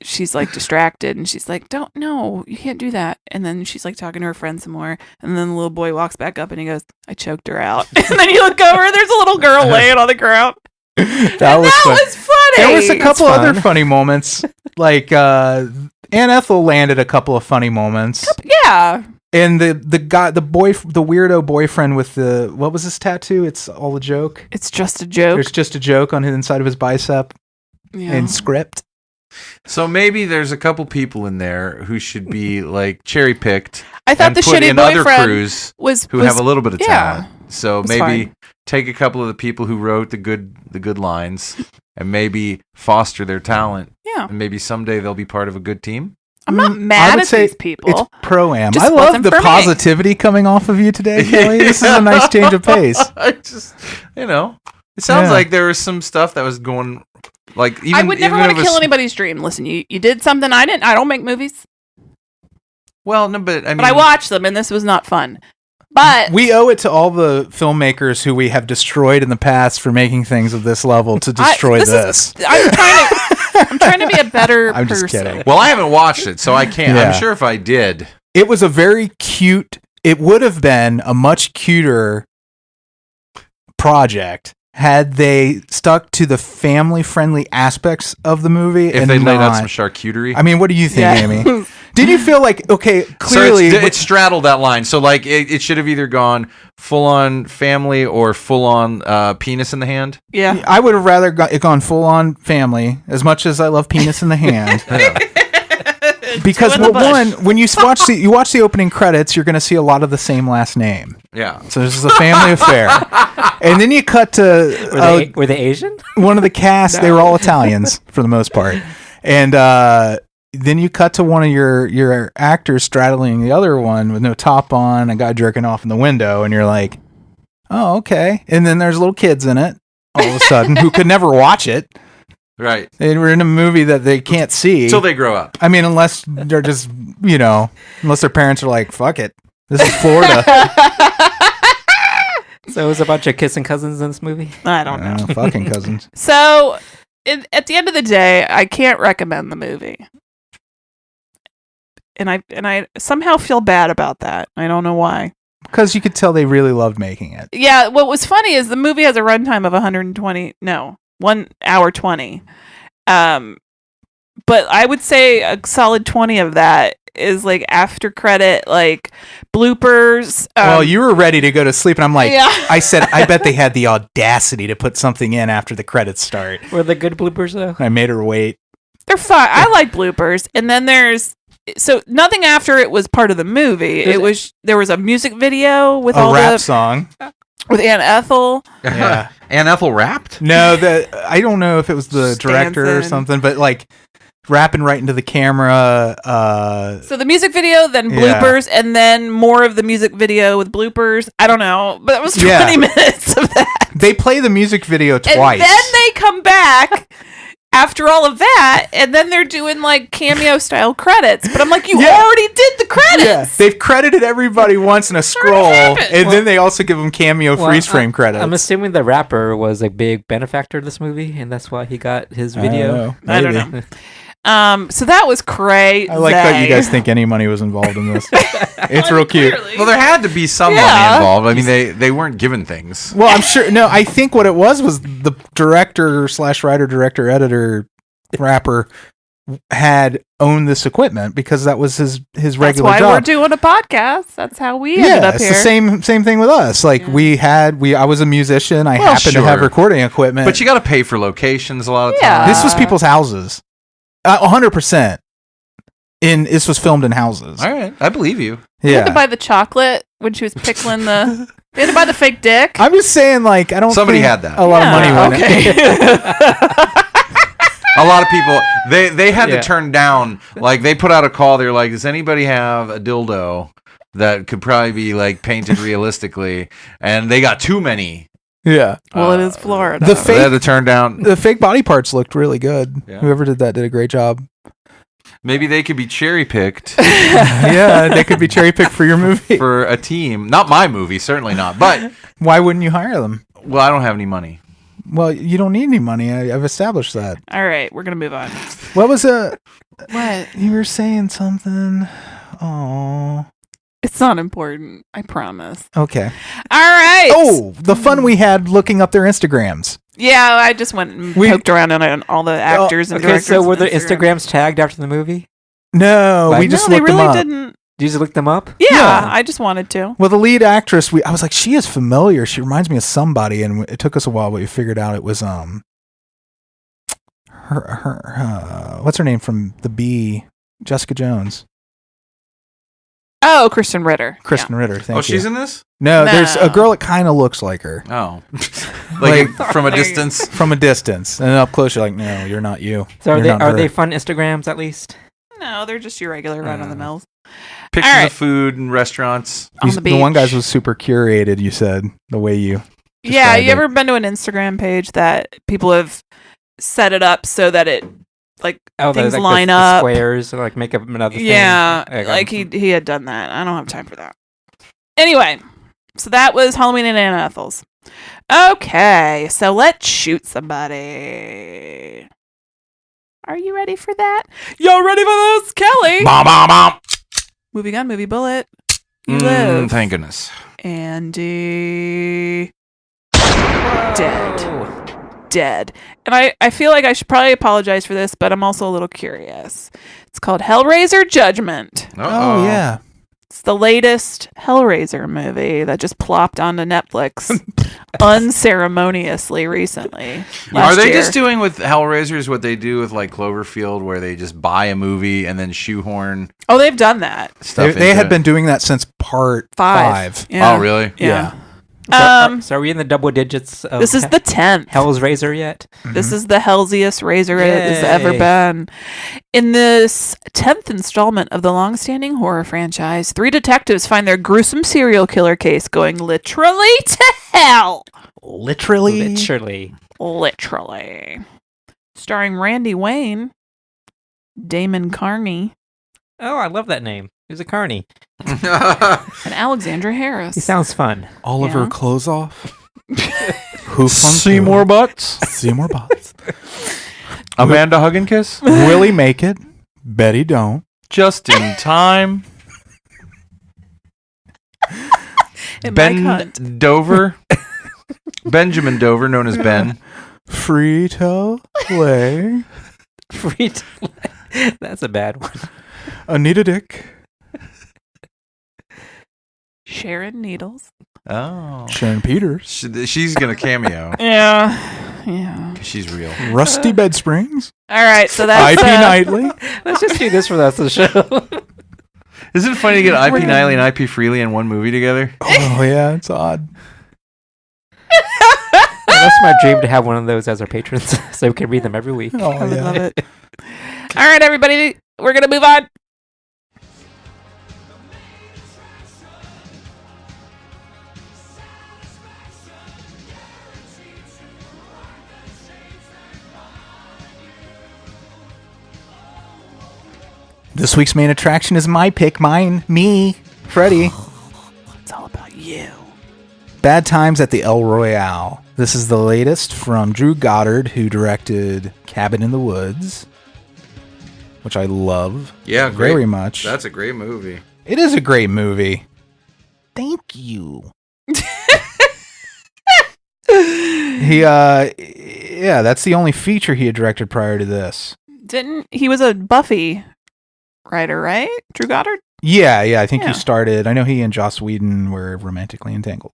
she's like distracted, and she's like, no, you can't do that. And then she's like talking to her friend some more, and then the little boy walks back up and he goes, I choked her out. And then you look over, there's a little girl laying on the ground. That was funny. There was a couple That's other fun. funny moments. Like Aunt Ethel landed a couple of funny moments. Yeah. And the weirdo boyfriend with what was his tattoo? It's all a joke. It's just a joke. There's just a joke on the inside of his bicep Yeah. in script. so maybe there's a couple people in there who should be like cherry picked. I thought and the put shitty in other boyfriend crews was who have a little bit of yeah. talent. So was maybe fine. take a couple of the people who wrote the good lines and maybe foster their talent, Yeah. and maybe someday they'll be part of a good team. I'm not I mad would at say these people. It's pro-am. Just I love wasn't the for me. positivity coming off of you today, Kelley. This is a nice change of pace. I just, it sounds Yeah. like there was some stuff that was going, like even I would never even want if to it's- kill anybody's dream. Listen, you did something I didn't. I don't make movies, Well, no, but I mean, but I watched them, and this was not fun. But We owe it to all the filmmakers who we have destroyed in the past for making things of this level to destroy this. I'm trying to be a better I'm just person. kidding. Well, I haven't watched it, so I can't. Yeah. I'm sure if I did, It was a very cute. It would have been a much cuter project had they stuck to the family-friendly aspects of the movie. if and they laid out not- some charcuterie. I mean, what do you think, Yeah. Amy? Did you feel like clearly? so it straddled that line. So like it should have either gone full on family or full on penis in the hand. Yeah. I would have rather gone full-on family, as much as I love penis in the hand. Because Two in the bush. when you watch the opening credits, you're going to see a lot of the same last name. Yeah. So this is a family affair, and then you cut to Were they Asian? one of the cast. They were all Italians for the most part, and then you cut to one of your actors straddling the other one with no top on, a guy jerking off in the window, and you're like, oh, okay. And then there's little kids in it all of a sudden who could never watch it. Right. They were in a movie that they can't see. Until they grow up. I mean, unless they're just, unless their parents are like, fuck it. This is Florida. So it was a bunch of kissing cousins in this movie. I don't know. Fucking cousins. So, at the end of the day, I can't recommend the movie, and I somehow feel bad about that. I don't know why. Because you could tell they really loved making it. Yeah, what was funny is the movie has a runtime of 1 hour 20. But I would say a solid 20 of that is like after credit, like bloopers. Well, you were ready to go to sleep, and I'm like, Yeah. I said, I bet they had the audacity to put something in after the credits start. Were the good bloopers though? I made her wait. They're fun. I like bloopers. And then so nothing after it was part of the movie. There was a music video with A all rap the song. with Aunt Ethel. Yeah. Aunt Ethel rapped? No, I don't know if it was the director or Dancing. something, but like rapping right into the camera. So the music video, then bloopers, and then more of the music video with bloopers. I don't know, but it was 20 minutes of that. They play the music video twice. And then they come back after all of that, and then they're doing like cameo style credits. But I'm like, you already did the credits. Yeah, they've credited everybody once in a scroll, and then they also give them cameo freeze frame credits. I'm assuming the rapper was a big benefactor of this movie, and that's why he got his video. I don't know. So that was crazy. I like that you guys think any money was involved in this. It's real cute. Well, there had to be some money involved. I mean, they weren't given things. Well, I'm sure. No, I think what it was the director / writer, director, editor, rapper had owned this equipment because that was his regular That's why job. we're doing a podcast. That's how we ended up it's here. the same thing with us. Like I was a musician. I happened to have sure. recording equipment, But you got to pay for locations a lot of Yeah. times. this was people's houses. 100%. This was filmed in houses. All right, I believe you. They had to Yeah. buy the chocolate when she was pickling the. They had to buy the fake dick. I'm just saying, like, I don't. Somebody think had that. a lot of money went in. Okay. A lot of people they had to turn down. Like they put out a call. They're like, does anybody have a dildo that could probably be like painted realistically? And they got too many. Yeah. Well, it is Florida. The They had fake to turn down. the fake body parts looked really good. Yeah. Whoever did that did a great job. Maybe they could be cherry picked Yeah, they could be cherry picked for your movie. for a team. Not my movie, certainly not. But Why wouldn't you hire them? well, I don't have any money. Well, you don't need any money. I've established that. All right, we're gonna move on. What was a? What? You were saying something. Oh. It's not important. I promise. Okay. All right. Oh, the fun we had looking up their Instagrams. Yeah, I just went and poked around on all the actors and Okay, directors. so were the and Instagrams tagged after the movie? No, Like- we just no, they looked them really up. didn't. Did you just look them up? Yeah, Yeah. I just wanted to. Well, the lead actress, I was like, she is familiar. She reminds me of somebody, and it took us a while, but we figured out it was what's her name from The Bee? Jessica Jones, Oh, Kristen Ritter. Kristen Ritter. Thank you. She's in this? No, there's a No. girl that kind of looks like her Oh, like from a There you- distance. from a distance, and then up close, you're like, no, you're not you. So You're not are her. they fun Instagrams at least? No, they're just your regular run on the mills. Pictures All right. of food and restaurants. On the beach. one guy's was super curated. You said the way you. Yeah, described you it. ever been to an Instagram page that people have set it up so that it things like line the up? squares, or like make up another thing. Yeah, Okay. like he had done that. I don't have time for that. Anyway, so that was Halloween and Aunt Ethel's. Okay, so let's shoot somebody. Are you ready for that? Y'all ready for this, Kelley? Bomb, bomb, bomb. Movie gun, movie bullet. You live. Thank goodness. Andy. Dead. And I feel like I should probably apologize for this, but I'm also a little curious. It's called Hellraiser Judgment. Oh yeah. It's the latest Hellraiser movie that just plopped onto Netflix unceremoniously recently. Are last they year. just doing with Hellraisers what they do with like Cloverfield, where they just buy a movie and then shoehorn Oh, they've done that. stuff? They into had it? been doing that since part 5. Yeah. Oh, really? Yeah. So are we in the double digits? Of This is the 10th. Hell's Razor yet? This is the hellsiest razor it has ever Yay. been. In this 10th installment of the long-standing horror franchise, 3 detectives find their gruesome serial killer case going literally to hell. Literally. Literally. Starring Randy Wayne, Damon Carney, Oh, I love that name. He's a carny. and Alexandra Harris. He sounds fun. All of Yeah. her clothes off. Who Seymour Butts, Seymour Butts. Amanda Hug and Kiss, Willie make it. Betty don't. just in time. And Mike Ben Hunt. Dover, Benjamin Dover, known as Ben. Frito Lay. Free to- That's a bad one. Anita Dick. Sharon Needles. Oh. Sharon Peters. She's going to cameo. Yeah. 'Cause she's real. Rusty Bed Springs. All right, so that's IP Knightley. Let's just do this for the rest of the show. Isn't it funny to get IP Knightley and IP Freely in one movie together? Oh, yeah, it's odd. That's my dream, to have one of those as our patrons, so we can read them every week. Oh, I would yeah. love it. All right, everybody, we're gonna move on. This week's main attraction is my pick. Me, Freddy. It's all about you. Bad Times at the El Royale. This is the latest from Drew Goddard, who directed Cabin in the Woods, which I love very much. That's a great movie. It is a great movie. Thank you. That's the only feature he had directed prior to this. He was a Buffy writer, right? Drew Goddard? Yeah, I think Yeah. he started. I know he and Joss Whedon were romantically entangled,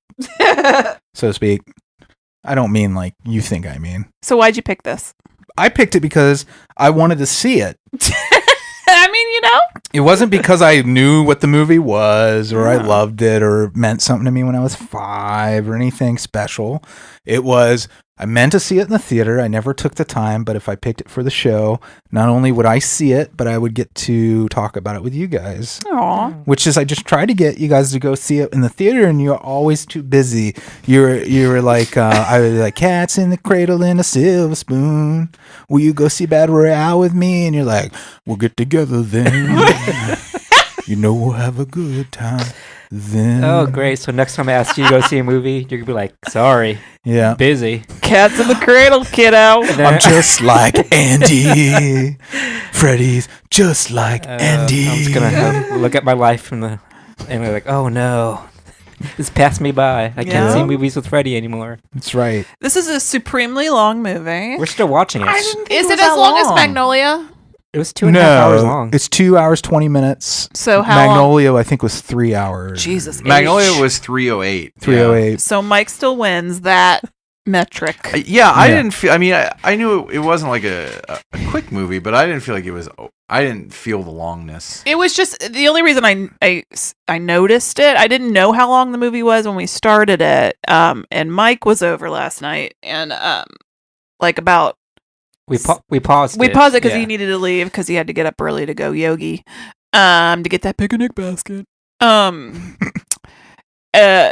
so to speak. I don't mean like you think I mean. So why'd you pick this? I picked it because I wanted to see it. I mean, you know? It wasn't because I knew what the movie was or I Yeah. loved it or meant something to me when I was 5 or anything special. It was, I meant to see it in the theater. I never took the time, but if I picked it for the show, not only would I see it, but I would get to talk about it with you guys. Aw. Which is, I just tried to get you guys to go see it in the theater, and you're always too busy. You were like, I was like, cats in the cradle and a silver spoon. Will you go see Bad Royale with me? And you're like, we'll get together then. You know we'll have a good time then. Oh, great. So next time I ask you to go see a movie, you're going to be like, sorry, Yeah. busy. Cats in the cradle, kiddo. And then- I'm just like Andy. Freddy's just like Andy. I'm just going to look at my life from the... And we're like, oh, no. This passed me by. I can't Yeah. see movies with Freddy anymore. That's right. This is a supremely long movie. We're still watching it. Is it as long as Magnolia? It was 2.5 hours long. It's 2 hours, 20 minutes. So how long? Magnolia, I think, was 3 hours. Jesus. Magnolia H. was 308. 308. So Mike still wins that metric. Yeah, I didn't feel. I mean, I knew it wasn't like a quick movie, but I didn't feel like it was. I didn't feel the longness. It was just the only reason I noticed it. I didn't know how long the movie was when we started it. And Mike was over last night, and like about We paused it. we paused it because Yeah. he needed to leave because he had to get up early to go yogi, to get that picnic basket.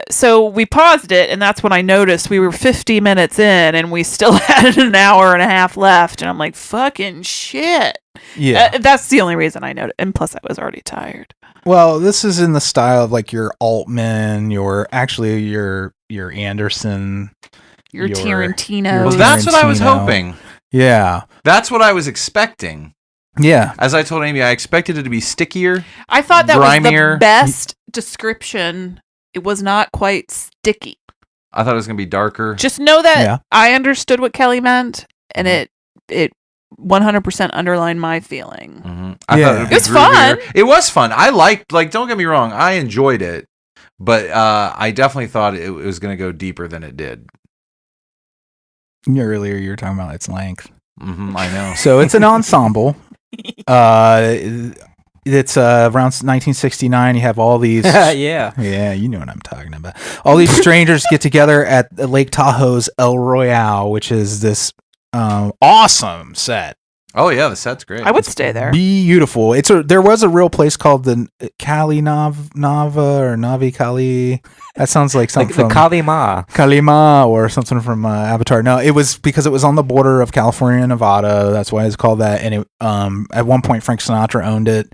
So we paused it, and that's when I noticed we were 50 minutes in, and we still had an hour and a half left, and I'm like, fucking shit. Yeah. That's the only reason I noticed, and plus I was already tired. Well, this is in the style of like your Altman, your Anderson. Your Your- Tarantino. Well, that's what I was Tarantino. hoping. Yeah. That's what I was expecting. Yeah. As I told Amy, I expected it to be stickier. I thought that was grimier. the best description. It was not quite sticky. I thought it was going to be darker. Just know that Yeah. I understood what Kelley meant, and it 100% underlined my feeling. I Yeah. thought it'd be It was groovier. fun. It was fun. I liked, don't get me wrong, I enjoyed it, but I definitely thought it was going to go deeper than it did. Earlier you were talking about its length. I know. So it's an ensemble. It's around 1969. You have all these. Yeah. Yeah, you know what I'm talking about. All these strangers get together at Lake Tahoe's El Royale, which is this awesome set. Oh yeah, the set's great. I would stay there. Beautiful. There was a real place called the Kali Nava or Navi Kali. That sounds like something Like the from Kalima. Kalima or something from Avatar. No, it was because it was on the border of California and Nevada. That's why it's called that. And it, at one point, Frank Sinatra owned it.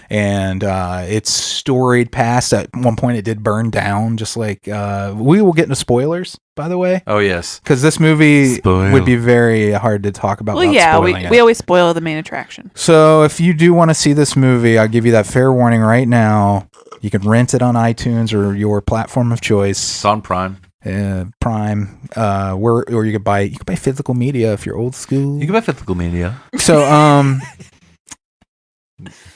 And it's storied past. At one point, it did burn down. Just like we will get into spoilers, by the way, Oh yes. because this movie Spoil. would be very hard to talk about. Well, without yeah, spoiling it. we always spoil the main attraction. So if you do want to see this movie, I'll give you that fair warning right now. You can rent it on iTunes or your platform of choice, It's on Prime. Prime, or you could buy physical media if you're old school. You can buy physical media. So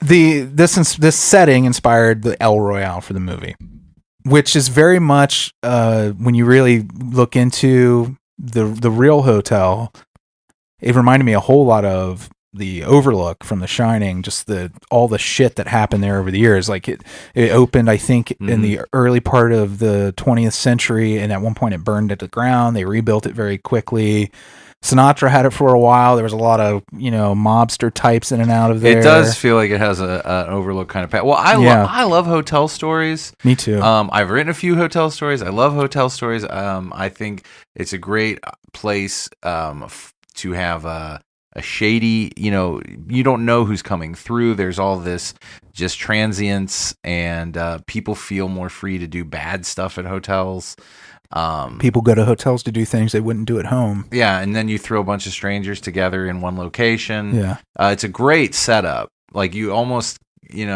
This setting inspired the El Royale for the movie, which is very much when you really look into the real hotel, it reminded me a whole lot of the Overlook from The Shining, just all the shit that happened there over the years. Like it opened, I think, in the early part of the 20th century, and at one point it burned to the ground. They rebuilt it very quickly. Sinatra had it for a while. There was a lot of, mobster types in and out of there. It does feel like it has an Overlook kind of Well, I love hotel stories. Me too. I've written a few hotel stories. I love hotel stories. I think it's a great place to have a shady, you don't know who's coming through. There's all this just transience, and people feel more free to do bad stuff at hotels. People go to hotels to do things they wouldn't do at home. Yeah, and then you throw a bunch of strangers together in one location. Yeah. It's a great setup. Like you almost, you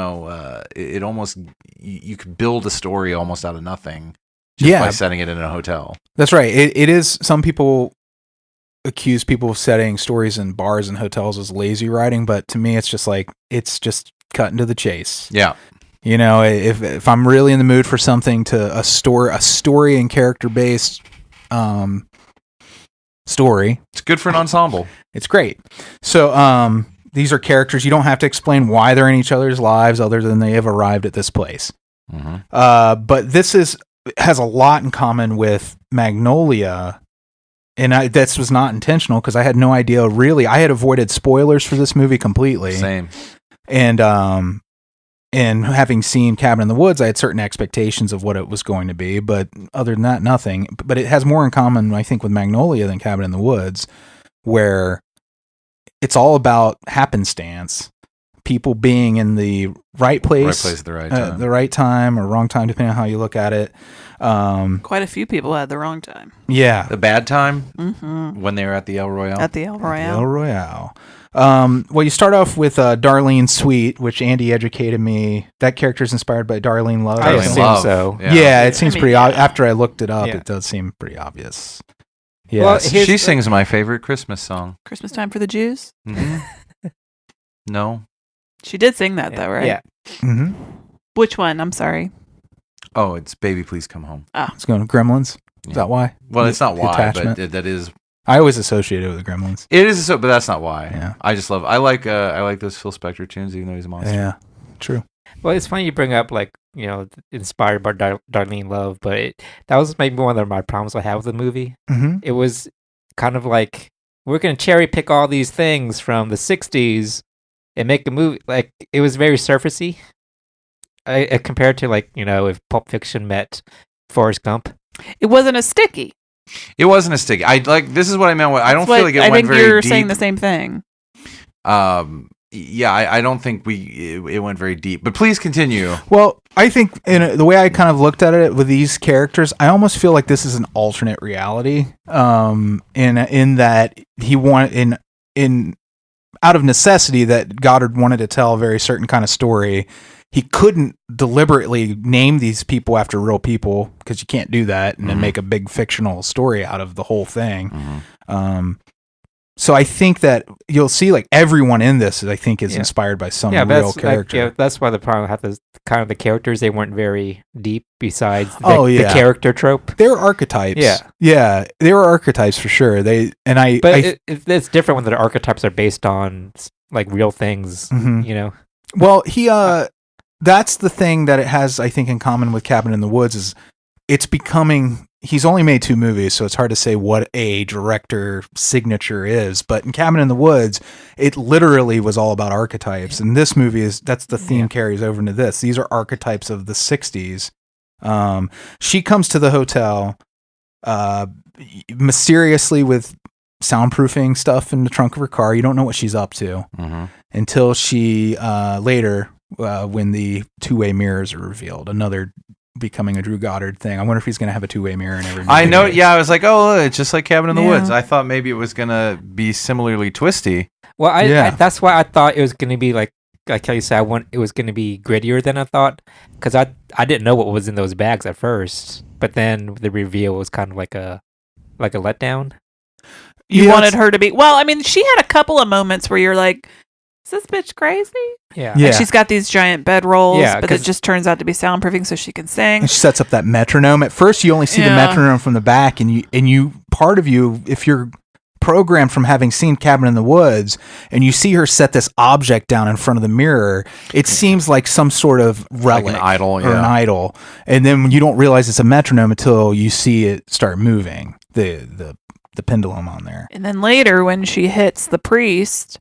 could build a story almost out of nothing just by setting it in a hotel. That's right. It is, some people accuse people of setting stories in bars and hotels as lazy writing, but to me it's just cutting to the chase. Yeah. If I'm really in the mood for something, a story and character based story, it's good for an ensemble. It's great. So these are characters, you don't have to explain why they're in each other's lives other than they have arrived at this place. Mm-hmm. But this has a lot in common with Magnolia. And this was not intentional because I had no idea. Really, I had avoided spoilers for this movie completely. Same. And having seen Cabin in the Woods, I had certain expectations of what it was going to be. But other than that, nothing. But it has more in common, I think, with Magnolia than Cabin in the Woods, where it's all about happenstance. People being in the right place at the right time. The right time or wrong time, depending on how you look at it. Quite a few people had the wrong time. Yeah. The bad time? Mm-hmm. When they were at the El Royale? At the El Royale. El Royale. Well, you start off with Darlene Sweet, which Andy educated me. That character is inspired by Darlene Love. I assume so. Yeah, it seems pretty obvious. After I looked it up, it does seem pretty obvious. Yeah. Well, she sings my favorite Christmas song. Christmas Time for the Jews? Mm-hmm. No. She did sing that, though, right? Yeah. Mm-hmm. Which one? I'm sorry. Oh, it's Baby Please Come Home. Oh. It's going to Gremlins. Yeah. Is that why? Well, it's not why, attachment. but that is. I always associate it with the Gremlins. It is, but that's not why. Yeah. I like those Phil Spector tunes, even though he's a monster. Yeah, true. Well, it's funny you bring up inspired by Darlene Love, but that was maybe one of my problems I had with the movie. Mm-hmm. It was kind of like we're going to cherry pick all these things from the '60s and make a movie. Like it was very surfacey. Compared to if Pulp Fiction met Forrest Gump. It wasn't as sticky. It wasn't a sticky. This is what I meant. I don't feel like it went very deep. I think you're saying the same thing. Yeah, I don't think it went very deep. But please continue. Well, I think the way I kind of looked at it with these characters, I almost feel like this is an alternate reality. In that he wanted in out of necessity that Goddard wanted to tell a very certain kind of story. He couldn't deliberately name these people after real people because you can't do that and then make a big fictional story out of the whole thing. Mm-hmm. So I think that you'll see everyone in this, I think, is inspired by some real character. That's why the problem have the characters, they weren't very deep besides the character trope. They're archetypes. Yeah, they were archetypes for sure. It's different when the archetypes are based on real things. Mm-hmm. Well, that's the thing that it has, I think, in common with Cabin in the Woods is it's becoming. He's only made 2 movies, so it's hard to say what a director signature is. But in Cabin in the Woods, it literally was all about archetypes. And this movie that's the theme carries over into this. These are archetypes of the 60s. She comes to the hotel mysteriously with soundproofing stuff in the trunk of her car. You don't know what she's up to until she later, when the 2-way mirrors are revealed. Another becoming a Drew Goddard thing. I wonder if he's going to have a 2-way mirror in every movie. I know. Yeah, I was like, oh, it's just like Cabin in the Woods. I thought maybe it was going to be similarly twisty. Well, I that's why I thought it was going to be like Kelley said. It was going to be grittier than I thought because I didn't know what was in those bags at first, but then the reveal was kind of like a letdown. You wanted her to be. Well, I mean, she had a couple of moments where you're like, is this bitch crazy? Yeah. Yeah. And she's got these giant bedrolls, Yeah, but it 'cause- just turns out to be soundproofing so she can sing. And she sets up that metronome. At first, you only see the Yeah. metronome from the back, and you part of you, if you're programmed from having seen Cabin in the Woods, and you see her set this object down in front of the mirror, it seems like some sort of relic, Like an idol, or an yeah. idol. And then you don't realize it's a metronome until you see it start moving, the pendulum on there. And then later, when she hits the priest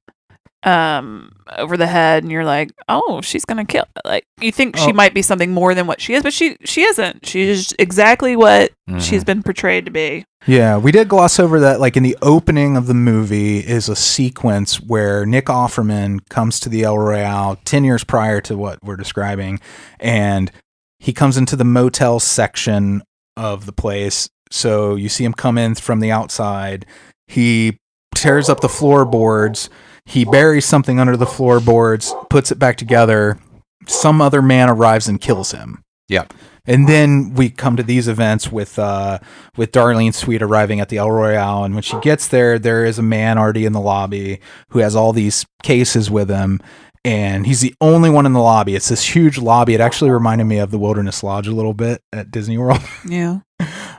over the head, and you're like, oh, she's gonna kill. Like, you think she might be something more than what she is, but she isn't. She's exactly what she's been portrayed to be. Yeah, we did gloss over that. Like in the opening of the movie is a sequence where Nick Offerman comes to the El Royale 10 years prior to what we're describing, and he comes into the motel section of the place. So you see him come in from the outside. He tears up the floorboards. He buries something under the floorboards, puts it back together. Some other man arrives and kills him. Yeah. And then we come to these events with Darlene Sweet arriving at the El Royale, and when she gets there, there is a man already in the lobby who has all these cases with him, and he's the only one in the lobby. It's this huge lobby. It actually reminded me of the Wilderness Lodge a little bit at Disney World. Yeah.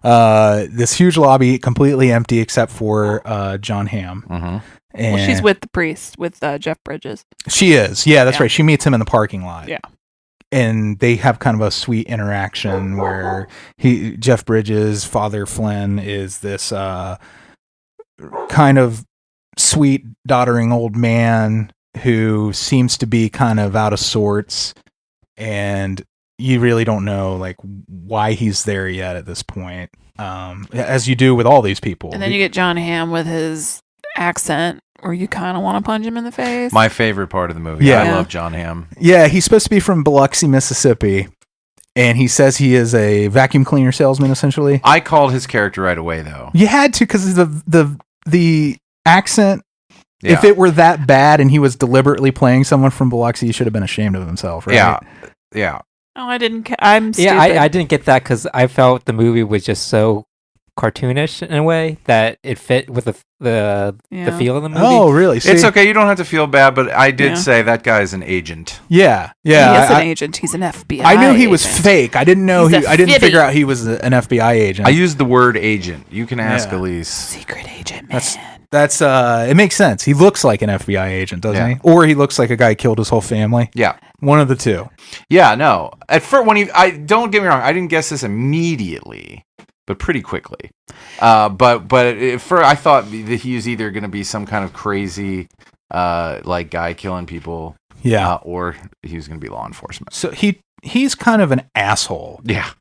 This huge lobby, completely empty except for John Hamm. Mm-hmm. And Well, she's with the priest, with Jeff Bridges. She is. Yeah, that's Yeah. right. She meets him in the parking lot. Yeah. And they have kind of a sweet interaction where Jeff Bridges, Father Flynn, is this kind of sweet, doddering old man who seems to be kind of out of sorts, and you really don't know like why he's there yet at this point, as you do with all these people. And then you get John Hamm with his accent, where you kind of want to punch him in the face. My favorite part of the movie. Yeah. I love John Hamm. Yeah, he's supposed to be from Biloxi, Mississippi, and he says he is a vacuum cleaner salesman, essentially. I called his character right away, though. You had to, because the accent. Yeah. If it were that bad and he was deliberately playing someone from Biloxi, he should have been ashamed of himself, right? Yeah. Yeah. Oh, I didn't. I'm stupid. Yeah, I didn't get that because I felt the movie was just so cartoonish in a way that it fit with the Yeah. feel of the movie. Oh, really? It's okay. You don't have to feel bad, but I did Yeah. say that guy's an agent. Yeah, He yeah. is an agent. He's an FBI. I knew he was agent. fake. I didn't know He's a I didn't fitty. figure out he was an FBI agent. I used the word agent. You can ask Yeah. Elise. Secret agent, man. That's it makes sense. He looks like an FBI agent, doesn't Yeah. he? Or he looks like a guy who killed his whole family. Yeah. One of the two. Yeah, no. At first, I don't get me wrong, I didn't guess this immediately, but pretty quickly. But at first, I thought that he was either going to be some kind of crazy, like guy killing people, Yeah. or he was going to be law enforcement. So he's kind of an asshole. Yeah.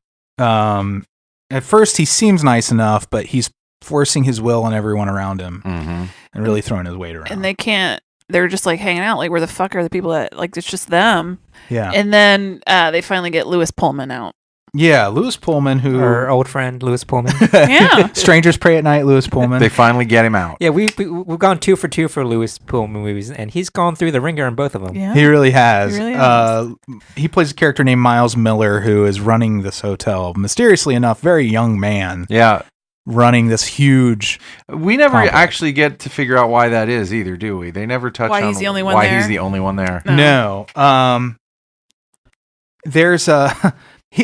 At first he seems nice enough, but he's forcing his will on everyone around him Mm-hmm. and really throwing his weight around. And they can't. They're just like hanging out. Like, where the fuck are the people that? Like, it's just them. yeah. And then they finally get Lewis Pullman out. Yeah, Lewis Pullman, who Our old friend Lewis Pullman. Yeah. Strangers Pray at Night, Lewis Pullman. They finally get him out. Yeah, we've gone 2 for 2 for Lewis Pullman movies, and he's gone through the ringer on both of them. Yeah. He really has. He really has. He plays a character named Miles Miller, who is running this hotel. Mysteriously enough, very young man Yeah. running this huge. We never Complex. actually get to figure out why that is either, do we? They never touch Why on he's the only one why there? he's the only one there. No. No. There's a.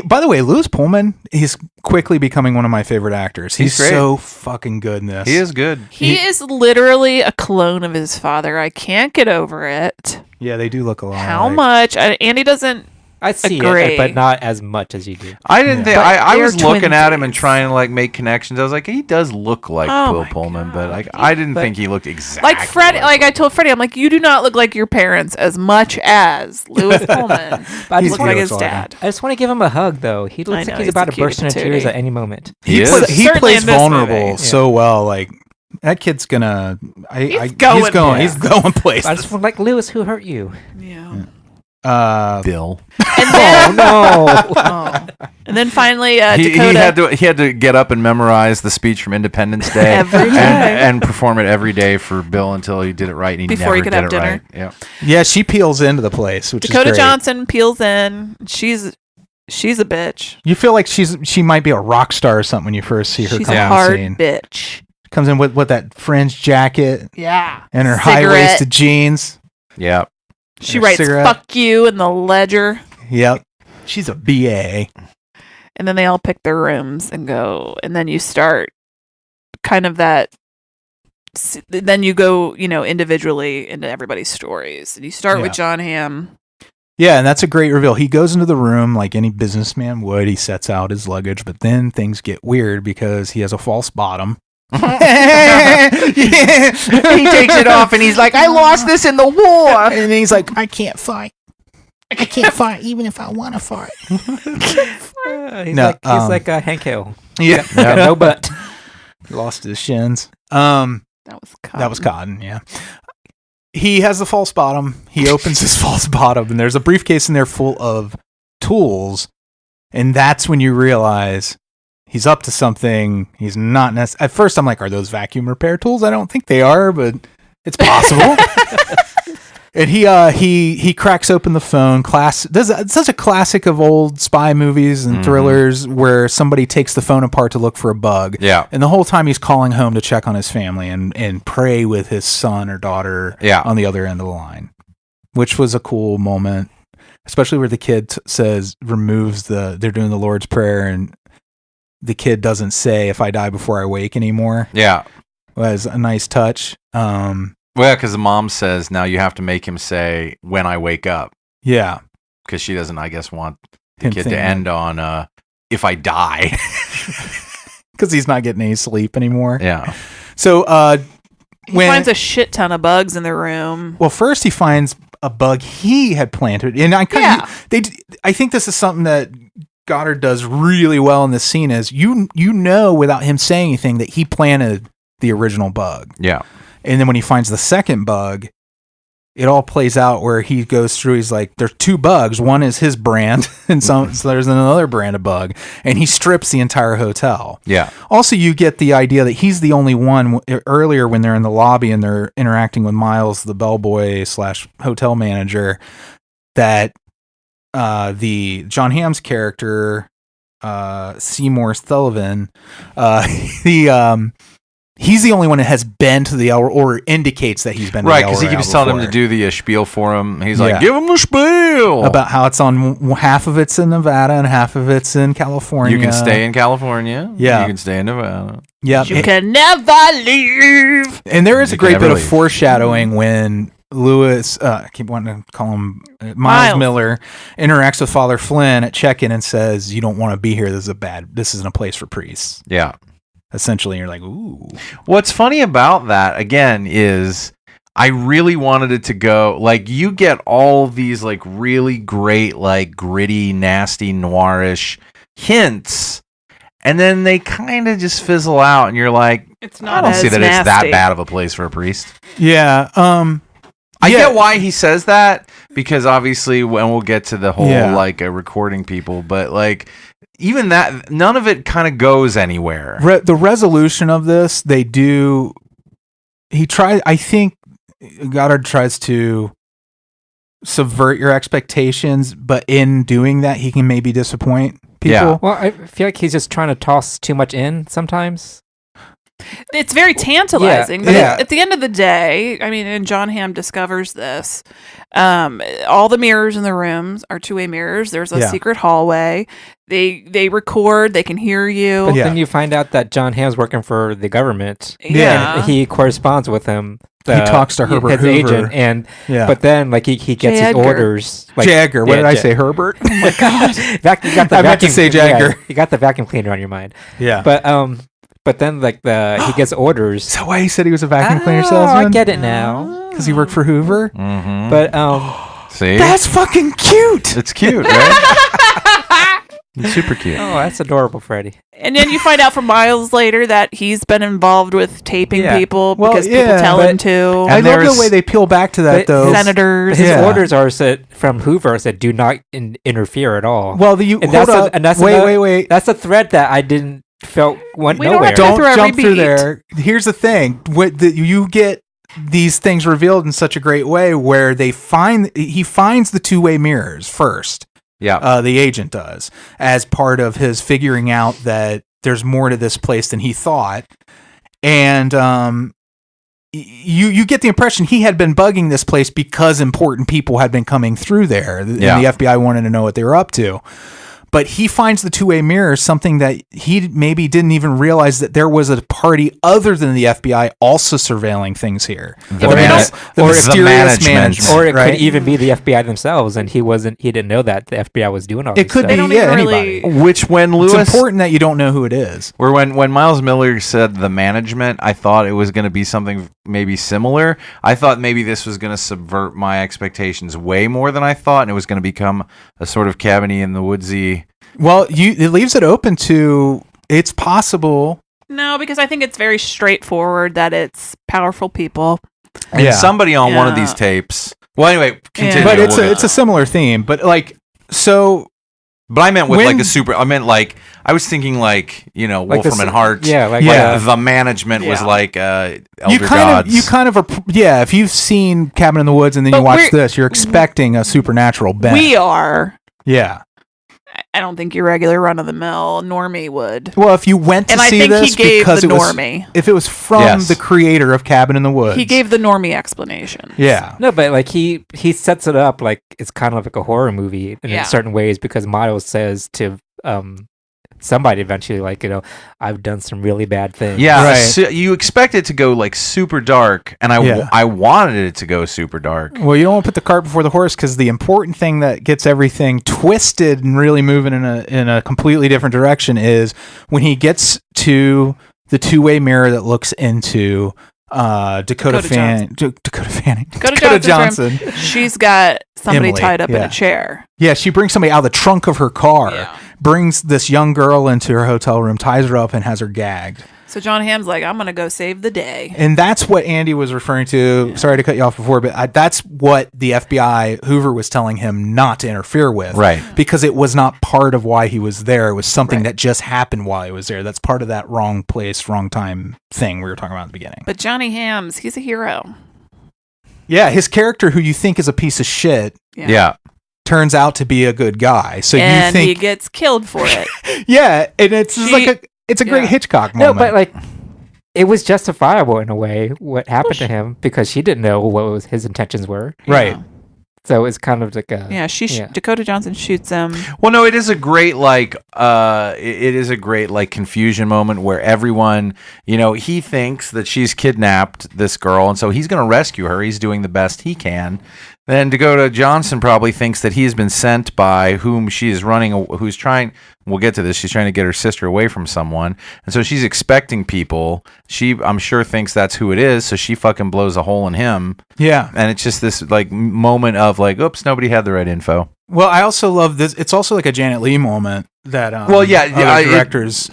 By the way, Lewis Pullman, he's quickly becoming one of my favorite actors. He's great. so fucking good in this. He is good. He is literally a clone of his father. I can't get over it. Yeah, they do look a lot. How alike. much? Andy doesn't. I see Agree. it, but not as much as you do. I didn't think But I they're was looking at him and twinsies. trying to like make connections. I was like, he does look like Oh Will my Pullman, God. but like I didn't think he looked exactly Like Freddie, like I told Freddie, I'm like, you do not look like your parents as much as Lewis Pullman. But I He's just, Look like cute, his that's all I dad. I just want to give him a hug, though. He looks know, like he's he's about the to burst into cutest tears tootie. at any moment. He is. He Certainly plays in this vulnerable movie. so well. Like that kid's gonna. He's He's going He's going places. I just want like Lewis, who hurt you? Yeah. Bill. And then, No. oh. And then finally, He Dakota. had to get up and memorize the speech from Independence Day Every day. and perform it every day for Bill until he did it right and he Before never he could did have it dinner. right. Yeah. Yeah, she peels into the place, which Dakota is great. Johnson peels in. She's a bitch. You feel like she might be a rock star or something when you first see her She's come a on the hard scene. bitch. Comes in with that fringe jacket Yeah. and her Cigarette. high waisted jeans. Yeah. She a writes cigarette. "fuck you" in the ledger, Yep. She's a BA. and then they all pick their rooms and go. And then you start kind of that. Then you go, individually into everybody's stories, and you start with John Hamm. Yeah, and that's a great reveal. He goes into the room like any businessman would. He sets out his luggage, but then things get weird because he has a false bottom. He takes it off and he's like, I lost this in the war. And he's like, I can't fight. I can't fight even if I want to fight. He's like Hank Hill. Yeah. No butt. He lost his shins. That was Cotton. That was Cotton, yeah. He has the false bottom. He opens his false bottom, and there's a briefcase in there full of tools. And that's when you realize he's up to something. He's not at first, I'm like, are those vacuum repair tools? I don't think they are, but it's possible. And he cracks open the phone. It's such a classic of old spy movies and thrillers where somebody takes the phone apart to look for a bug. Yeah. And the whole time he's calling home to check on his family and pray with his son or daughter on the other end of the line, which was a cool moment, especially where the kid removes they're doing the Lord's Prayer and the kid doesn't say, if I die before I wake anymore. Yeah. It was a nice touch. Well, because the mom says now you have to make him say when I wake up. Yeah. Because she doesn't, I guess, want the kid to end on if I die. Because he's not getting any sleep anymore. Yeah. So he finds a shit ton of bugs in the room. Well, first he finds a bug he had planted. And I think this is something that Goddard does really well in this scene is you know without him saying anything that he planted the original bug. Yeah. And then when he finds the second bug, it all plays out where he goes through. He's like, there's two bugs. One is his brand, and so there's another brand of bug. And he strips the entire hotel. Yeah. Also, you get the idea that he's the only one earlier when they're in the lobby and they're interacting with Miles, the bellboy / hotel manager, that the John Hamm's character, Seymour Sullivan, he's the only one that has been to the hour or indicates that he's been to the right, because he keeps telling him to do the spiel for him. He's like, give him the spiel. About how it's on half of it's in Nevada and half of it's in California. You can stay in California. Yeah. You can stay in Nevada. Yeah. You can never leave. And there is a great bit of foreshadowing when Lewis, I keep wanting to call him Miles Miller, interacts with Father Flynn at check-in and says, you don't want to be here. This isn't a place for priests. Yeah. Essentially, you're like, ooh. What's funny about that, again, is I really wanted it to go, like, you get all these, like, really great, like, gritty, nasty, noirish hints, and then they kind of just fizzle out, and you're like, it's not I don't see that nasty. it's that bad of a place for a priest. Yeah. I get why he says that, because obviously, when we'll get to the whole, like, recording people, but, like, even that, none of it kind of goes anywhere. The resolution of this, I think Goddard tries to subvert your expectations, but in doing that, he can maybe disappoint people. Yeah. Well, I feel like he's just trying to toss too much in sometimes. It's very tantalizing, but Yeah. at the end of the day, I mean, and John Hamm discovers this, all the mirrors in the rooms are two-way mirrors. There's a secret hallway. They record, they can hear you. But then you find out that John Hamm's working for the government. Yeah. And he corresponds with him. He talks to Herbert his Hoover. agent, and but then like he gets Jagger. his orders. Like, Jagger. What did I say, Herbert? Oh my God. You got the I meant to vacuum- say Jagger. yeah, you got the vacuum cleaner on your mind. Yeah. But then like he gets orders. Is that why he said he was a vacuum cleaner Oh, salesman? I get it now. Because he worked for Hoover? Mm-hmm. But See? That's fucking cute! It's cute, right? It's super cute. oh, that's adorable, Freddy. And then you find out from Miles later that he's been involved with taping Yeah. people Well, because people yeah, tell him but- to. I love there's- the way they peel back to that, But though. Senators. His Yeah. orders are said from Hoover said do not interfere at all. Well, and that's wait. That's a thread that I didn't went We don't nowhere. have to- Don't through every jump through beat. there. Here's the thing: you get these things revealed in such a great way, where he finds the two-way mirrors first. Yeah. The agent does, as part of his figuring out that there's more to this place than he thought, and you get the impression he had been bugging this place because important people had been coming through there, and the FBI wanted to know what they were up to. But he finds the two-way mirror, something that he maybe didn't even realize that there was a party other than the FBI also surveilling things here. The mysterious management. Or it right? could even be the FBI themselves, and he didn't know that the FBI was doing all this It could stuff. be anybody. Which when Lewis, it's important that you don't know who it is. Where when Miles Miller said the management, I thought it was going to be something maybe similar. I thought maybe this was going to subvert my expectations way more than I thought, and it was going to become a sort of cabiny in the woodsy. Well, it leaves it open to it's possible. No, because I think it's very straightforward that it's powerful people. And somebody on one of these tapes. Well, anyway, continue. But it's a similar theme. But like so. But I meant with like a super. I meant like I was thinking like Wolfram and Hart. Like the management was like elder gods. You kind of if you've seen Cabin in the Woods and then you watch this, you're expecting a supernatural bent. We are. Yeah. I don't think your regular run-of-the-mill normie would. Well, if you went to see this because if it was from the creator of Cabin in the Woods. He gave the normie explanation. Yeah. No, but like he sets it up like it's kind of like a horror movie in certain ways because Miles says to somebody eventually like, I've done some really bad things. Yeah, right. So you expect it to go like super dark, and I wanted it to go super dark. Well, you don't want to put the cart before the horse because the important thing that gets everything twisted and really moving in a completely different direction is when he gets to the two-way mirror that looks into Dakota Johnson. She's got somebody Emily, tied up in a chair. Yeah, she brings somebody out of the trunk of her car, brings this young girl into her hotel room, ties her up, and has her gagged. So John Hamm's like, I'm going to go save the day. And that's what Andy was referring to. Yeah. Sorry to cut you off before, but that's what the FBI, Hoover, was telling him not to interfere with. Right. Because it was not part of why he was there. It was something that just happened while he was there. That's part of that wrong place, wrong time thing we were talking about at the beginning. But Johnny Ham's, he's a hero. Yeah, his character, who you think is a piece of shit, turns out to be a good guy. So and you think he gets killed for it. And it's a great Hitchcock moment. No, but like it was justifiable in a way what happened to him because she didn't know what his intentions were. Right. So it's kind of like a Dakota Johnson shoots him. Well, no, it is a great confusion moment where everyone, he thinks that she's kidnapped this girl, and so he's going to rescue her. He's doing the best he can. Then Dakota Johnson probably thinks that he has been sent by whom she is running, who's trying. We'll get to this. She's trying to get her sister away from someone, and so she's expecting people. She, I'm sure, thinks that's who it is, so she fucking blows a hole in him. Yeah, and it's just this like moment of like, oops, nobody had the right info. Well, I also love this. It's also like a Janet Leigh moment that. Directors.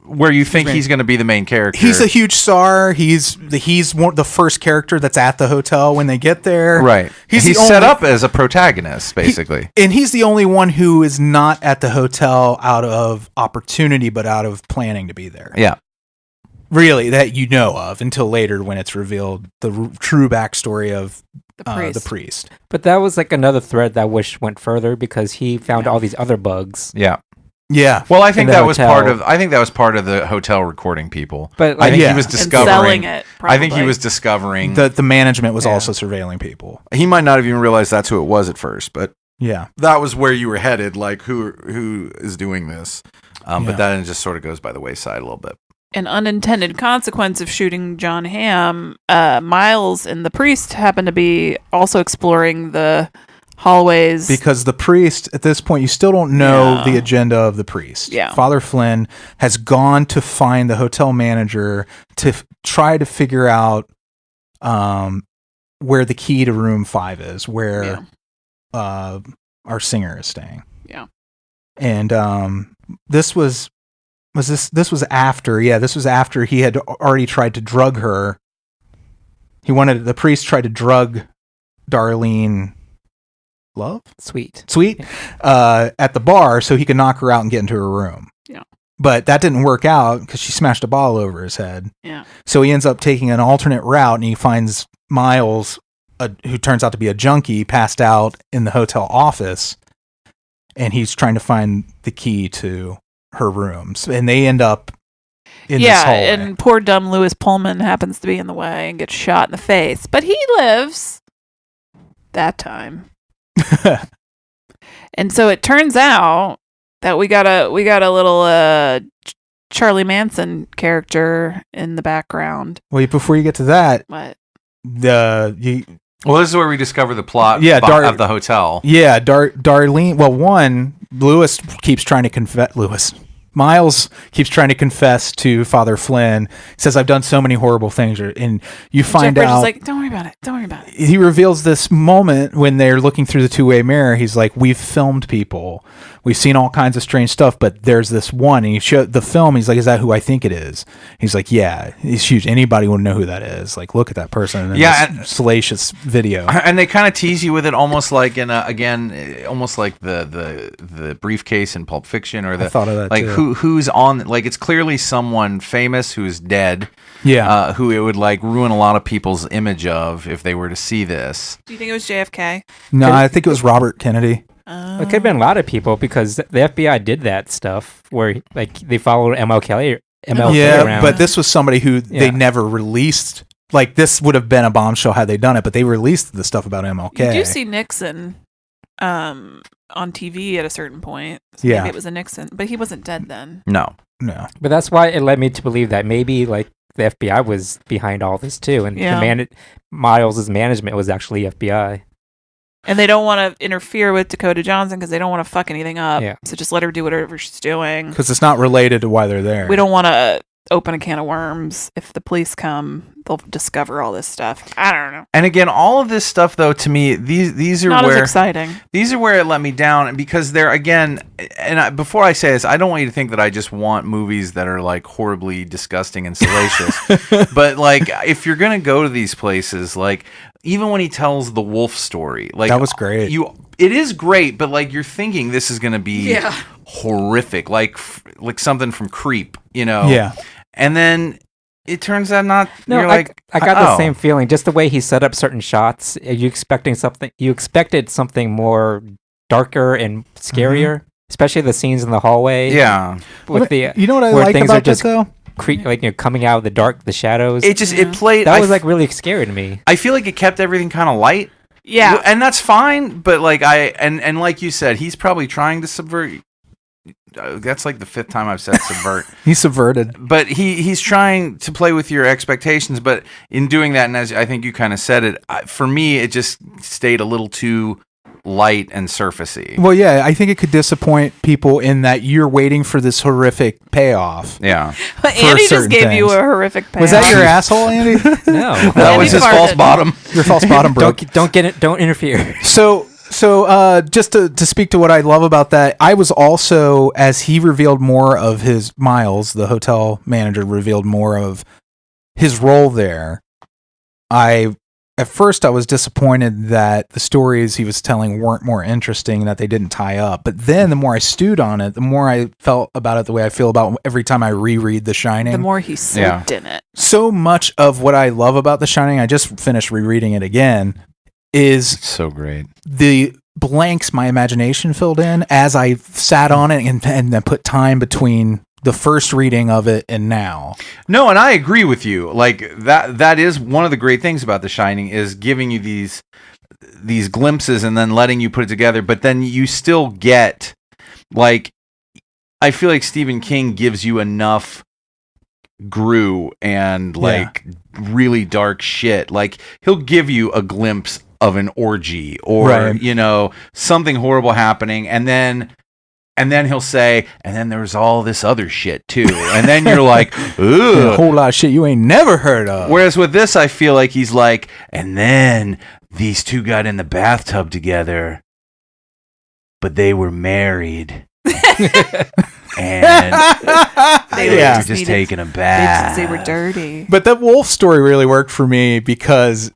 Where you think he's going to be the main character. He's a huge star. He's the first character that's at the hotel when they get there. Right. He's set up as a protagonist, basically. And he's the only one who is not at the hotel out of opportunity, but out of planning to be there. Yeah. Really, that you know of until later when it's revealed the true backstory of the priest. But that was like another thread that I wish went further because he found all these other bugs. Yeah. Yeah. Well, I think that was part of. I think that was part of the hotel recording people. But I think he was discovering. And selling it, I think he was discovering that the management was also surveilling people. He might not have even realized that's who it was at first, but yeah, that was where you were headed. Like who is doing this? But that just sort of goes by the wayside a little bit. An unintended consequence of shooting John Hamm, Miles and the priest happen to be also exploring the hallways. Because the priest, at this point, you still don't know the agenda of the priest. Yeah. Father Flynn has gone to find the hotel manager to try to figure out where the key to room 5 is, where our singer is staying. Yeah. And this was after he had already tried to drug her. The priest tried to drug Darlene Sweet at the bar so he could knock her out and get into her room. Yeah. But that didn't work out because she smashed a ball over his head. Yeah. So he ends up taking an alternate route and he finds Miles, who turns out to be a junkie, passed out in the hotel office, and he's trying to find the key to her rooms. And they end up in this hallway. and poor dumb Lewis Pullman happens to be in the way and gets shot in the face, but he lives that time. And so it turns out that we got a little Charlie Manson character in the background. Well, before you get to that, What? Well, this is where we discover the plot of the hotel. Yeah, Darlene. Well, Miles keeps trying to confess to Father Flynn. He says, "I've done so many horrible things," and you find Jeff Bridges out. is like, don't worry about it. Don't worry about it. He reveals this moment when they're looking through the two-way mirror. He's like, "We've filmed people. We've seen all kinds of strange stuff, but there's this one." And he showed the film. He's like, "Is that who I think it is?" He's like, "Yeah, he's huge. Anybody would know who that is. Like, look at that person." And salacious video. And they kind of tease you with it, almost like almost like the briefcase in Pulp Fiction, or I thought of that like too. who's on. Like, it's clearly someone famous who's dead. Yeah. Who it would like ruin a lot of people's image of if they were to see this. Do you think it was JFK? No, I think it was Robert Kennedy. It could have been a lot of people because the FBI did that stuff where like they followed MLK around. But this was somebody who they never released. Like, this would have been a bombshell had they done it, but they released the stuff about MLK. You do see Nixon on TV at a certain point. So Yeah. maybe it was a Nixon, but he wasn't dead then. No. But that's why it led me to believe that maybe like the FBI was behind all this too, and Miles's management was actually FBI. And they don't want to interfere with Dakota Johnson because they don't want to fuck anything up. Yeah. So just let her do whatever she's doing. Because it's not related to why they're there. We don't want to open a can of worms. If the police come, they'll discover all this stuff. I don't know. And again, all of this stuff, though, to me, these are Not where as exciting. These are where it let me down, because they're, again, before I say this, I don't want you to think that I just want movies that are like horribly disgusting and salacious. But like, if you're gonna go to these places, like, even when he tells the wolf story, like, that was great. It is great, but like, you're thinking this is gonna be horrific, like something from Creep, you know? Yeah. And then it turns out not. No, you're like, I got the same feeling. Just the way he set up certain shots. You expected something more darker and scarier, especially the scenes in the hallway. Yeah. You know what I like about this though? Coming out of the dark, the shadows. It played. That was like really scary to me. I feel like it kept everything kind of light. Yeah, and that's fine. But like and like you said, he's probably trying to subvert. That's like the fifth time I've said subvert. He's subverted. But he's trying to play with your expectations. But in doing that, and as I think you kind of said it, for me, it just stayed a little too light and surfacey. Well, yeah, I think it could disappoint people in that you're waiting for this horrific payoff. Yeah. But Andy just gave you a horrific payoff. Was that your asshole, Andy? No. That was his false bottom. Your false bottom broke. Don't interfere. So just to speak to what I love about that, I was also, as he revealed more of his, Miles, the hotel manager, revealed more of his role there. At first, I was disappointed that the stories he was telling weren't more interesting, that they didn't tie up. But then the more I stewed on it, the more I felt about it the way I feel about every time I reread The Shining. The more he slipped in it. So much of what I love about The Shining, I just finished rereading it again, is it's so great. The blanks my imagination filled in as I sat on it and then put time between the first reading of it and now. No, and I agree with you. Like, that is one of the great things about The Shining, is giving you these glimpses and then letting you put it together, but then you still get, like, I feel like Stephen King gives you enough grue and like really dark shit. Like, he'll give you a glimpse of an orgy or you know, something horrible happening, and then he'll say, and then there's all this other shit too. And then you're like, ooh. A whole lot of shit you ain't never heard of. Whereas with this, I feel like he's like, and then these two got in the bathtub together, but they were married. And they were just taking a bath. They were dirty. But that wolf story really worked for me because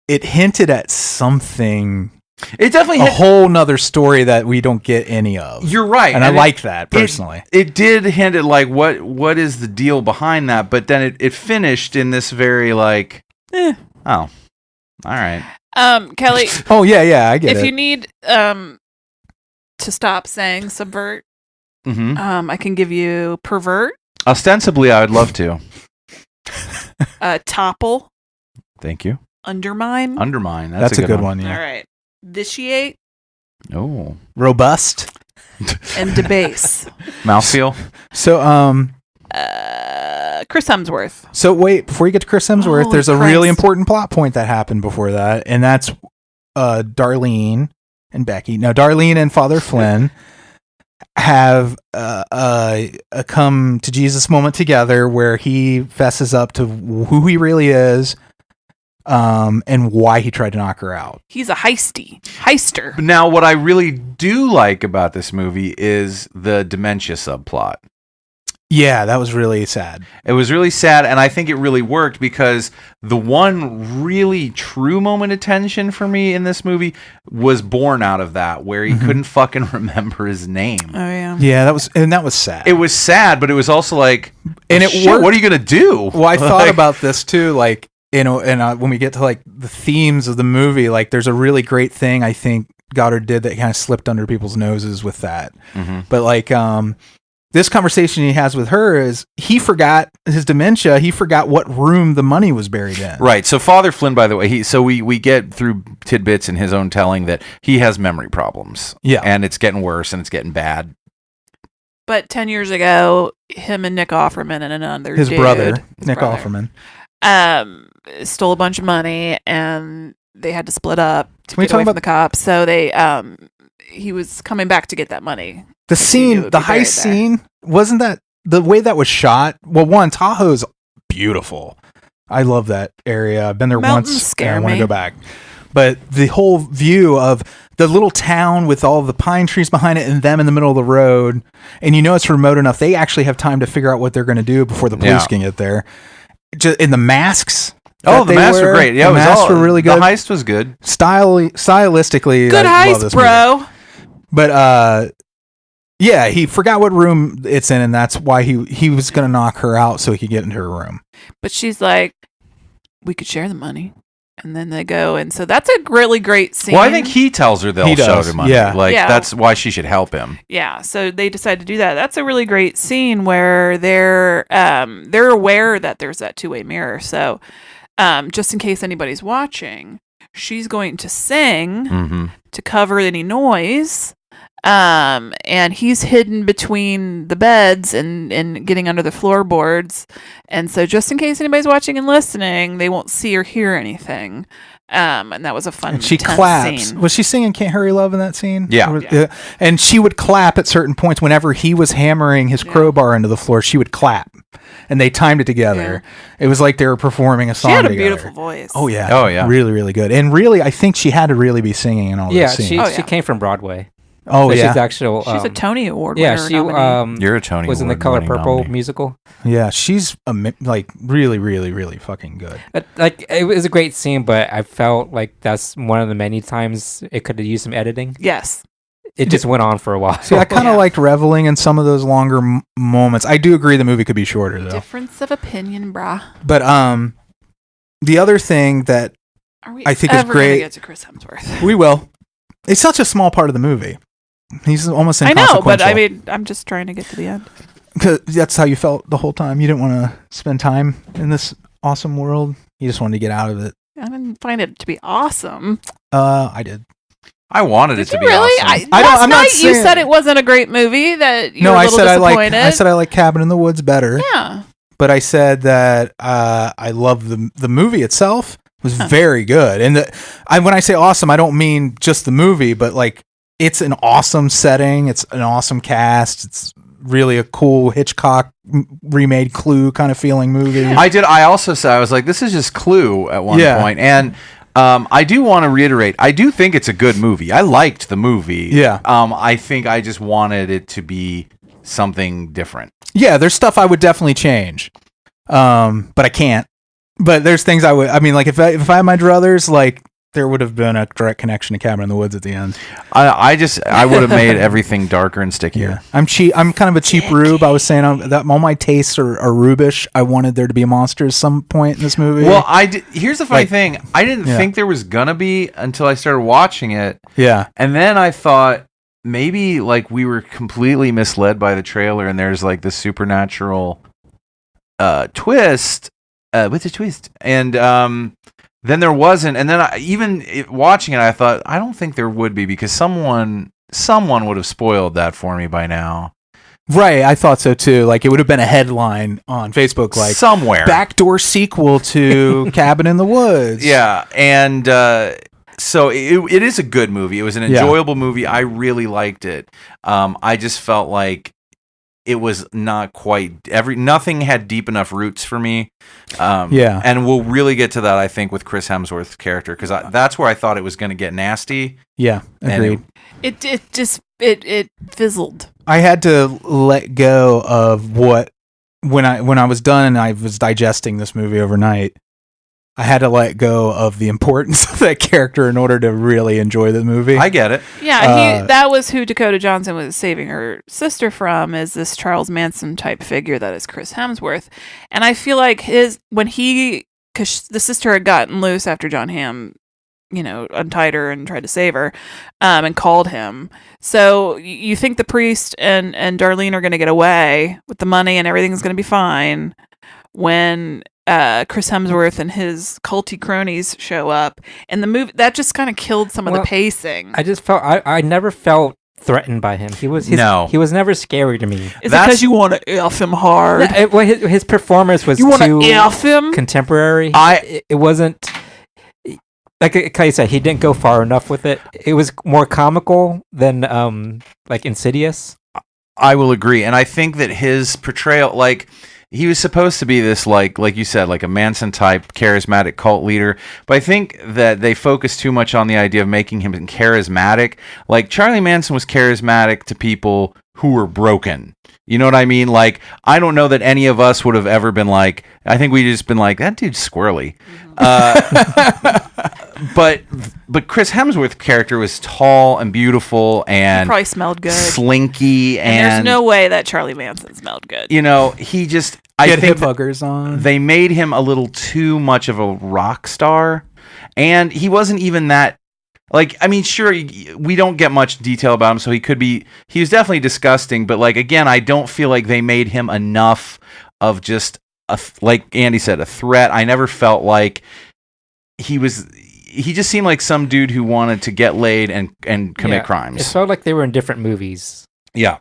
it hinted at something. It definitely a whole nother story that we don't get any of. You're right, and I like that personally. It did hint at like what is the deal behind that, but then it finished in this very like, oh, all right. Kelley. Oh yeah, I get it. If you need to stop saying subvert, I can give you pervert. Ostensibly, I would love to. Topple. Thank you. Undermine. Undermine. That's a good one. All Yeah. right. Vitiate Oh. Robust. and debase. Mouthfeel. So Chris Hemsworth. So wait, before you get to Chris Hemsworth, Holy there's a Christ. really important plot point that happened before that, and that's Darlene and Becky. No, Darlene and Father Flynn have a come to Jesus moment together where he fesses up to who he really is, and why he tried to knock her out. He's a heister. Now, what I really do like about this movie is the dementia subplot. Yeah, that was really sad. It was really sad, and I think it really worked because the one really true moment of tension for me in this movie was born out of that, where he couldn't fucking remember his name. Oh yeah. Yeah, that was sad. It was sad, but it was also like, And it shit, worked. what are you gonna do? Well, I thought Like- about this too, like, you know, and when we get to like the themes of the movie, like there's a really great thing I think Goddard did that kind of slipped under people's noses with that. But like, this conversation he has with her is he forgot his dementia. He forgot what room the money was buried in. Right. So Father Flynn, by the way, we get through tidbits in his own telling that he has memory problems. Yeah. And it's getting worse and it's getting bad. But 10 years ago, him and Nick Offerman and another His dude, brother, his Nick brother, Offerman. stole a bunch of money and they had to split up to Can we get talk away from about- the cops. So he was coming back to get that money. The Like, he knew it scene, would the be buried heist there. scene, wasn't that the way that was shot? Well, one, Tahoe's beautiful. I love that area. I've been there Mountains once. scare and I want to me. go back. But the whole view of the little town with all the pine trees behind it and them in the middle of the road, and you know it's remote enough, they actually have time to figure out what they're going to do before the police Yeah. can get there. Just in the masks. Oh, that the they masks wear, were great. Yeah, the it was masks were really good. The heist was good. Stylistically, Good I love heist, this movie. bro. But yeah, he forgot what room it's in, and that's why he was gonna knock her out so he could get into her room. But she's like, we could share the money. And then they go. And so that's a really great scene. Well, I think he tells her they'll He show does, her money. yeah. Like, Yeah. that's why she should help him. Yeah, so they decide to do that. That's a really great scene where they're aware that there's that two-way mirror. So just in case anybody's watching, she's going to sing to cover any noise. And he's hidden between the beds and getting under the floorboards. And so just in case anybody's watching and listening, they won't see or hear anything. And that was a fun And she intense claps. scene. Was she singing "Can't Hurry Love" in that scene? Yeah. Or was- and she would clap at certain points whenever he was hammering his crowbar into the floor. She would clap, and they timed it together. It was like they were performing a She song. had a together. beautiful voice. Oh yeah. Oh, yeah. Really, really good. And really, I think she had to really be singing in all Yeah, those scenes. she Oh, yeah. she came from Broadway. Oh So yeah. she's actual. She's a Tony Award Yeah, winner. she nominee. You're a Tony was in the Color Award-winning Purple nominee. musical. Yeah, she's like really, really, really fucking good. Like it was a great scene, but I felt like that's one of the many times it could have used some editing. Yes. It just went on for a while. See, I kind of Yeah. liked reveling in some of those longer moments. I do agree the movie could be shorter though. Difference of opinion, brah. But the other thing that Are we I think it's ever gonna great- get to Chris Hemsworth? we will, it's such a small part of the movie. He's almost I know, but inconsequential. I mean, I'm just trying to get to the end. 'Cause that's how you felt the whole time. You didn't want to spend time in this awesome world. You just wanted to get out of it. I didn't find it to be awesome. I did. I wanted it Did to you be really? awesome. I don't- Last I'm not night you saying- said it wasn't a great movie. That you No, were a I little said disappointed. I said I like Cabin in the Woods better. Yeah. But I said that I love the movie itself was very good. And when I say awesome, I don't mean just the movie, but like it's an awesome setting. It's an awesome cast. It's really a cool Hitchcock remade Clue kind of feeling movie. I also said, I was like, this is just Clue at one Yeah. point. And I do want to reiterate, I do think it's a good movie. I liked the movie. Yeah. I think I just wanted it to be something different. Yeah, there's stuff I would definitely change. But I can't. But there's things I would. I mean, like if I had my druthers, like there would have been a direct connection to Cabin in the Woods at the end. I would have made everything darker and stickier. I'm cheap. I'm kind of a cheap rube. I was saying that all my tastes are rubish. I wanted there to be a monster at some point in this movie. Well, here's the funny Like- thing. I didn't Yeah. think there was gonna be until I started watching it. yeah, And then I thought maybe like we were completely misled by the trailer and there's like this supernatural twist with a twist, and then there wasn't. And then watching it, I thought, I don't think there would be, because someone would have spoiled that for me by now. Right, I thought so too. Like, it would have been a headline on Facebook, like, somewhere, backdoor sequel to Cabin in the Woods. Yeah, and so it is a good movie. It was an enjoyable movie. I really liked it. I just felt like it was not quite nothing had deep enough roots for me. And we'll really get to that, I think, with Chris Hemsworth's character, because that's where I thought it was going to get nasty. Yeah, agreed. It fizzled. I had to let go of when I was done and I was digesting this movie overnight. I had to let go of the importance of that character in order to really enjoy the movie. I get it. Yeah, that was who Dakota Johnson was saving her sister from, is this Charles Manson type figure that is Chris Hemsworth. And I feel like because the sister had gotten loose after John Hamm, untied her and tried to save her, and called him. So you think the priest and Darlene are going to get away with the money and everything's going to be fine when Chris Hemsworth and his culty cronies show up, and the movie that just kind of killed some of the pacing. I just felt I never felt threatened by him. He was never scary to me. Is it because you want to F him hard? His performance was too F him? Contemporary. It wasn't, like Kelley said, he didn't go far enough with it. It was more comical than like Insidious. I will agree, and I think that his portrayal, like, he was supposed to be this, like you said, like a Manson-type charismatic cult leader, but I think that they focused too much on the idea of making him charismatic. Like, Charlie Manson was charismatic to people who were broken. You know what I mean? Like, I don't know that any of us would have ever been like, I think we'd just been like, that dude's squirrely. But Chris Hemsworth's character was tall and beautiful and he probably smelled good, slinky, and there's no way that Charlie Manson smelled good. He just, I had think hip huggers on. They made him a little too much of a rock star, and he wasn't even that. Like, I mean, sure, we don't get much detail about him, so he was definitely disgusting, but, like, again, I don't feel like they made him enough of just like Andy said, a threat. I never felt like he just seemed like some dude who wanted to get laid and commit crimes. It felt like they were in different movies. Yeah.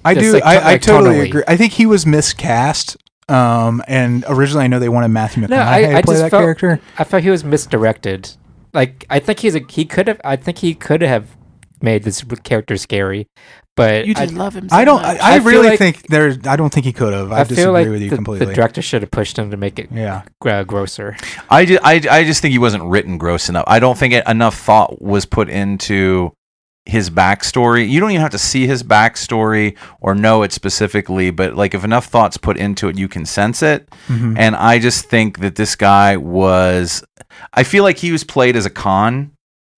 I Just do. like, I totally tonally. agree. I think he was miscast. And originally I know they wanted Matthew McConaughey to play that character. I felt he was misdirected. Like, I think he could have made this character scary, but You did love him so I don't. much. I feel really like- think there. I don't think he could have. I I feel disagree like with you completely. the director should have pushed him to make it grosser. I just think he wasn't written gross enough. I don't think enough thought was put into his backstory. You don't even have to see his backstory or know it specifically, but, like, if enough thought's put into it, you can sense it. Mhm. And I just think that this guy I feel like he was played as a con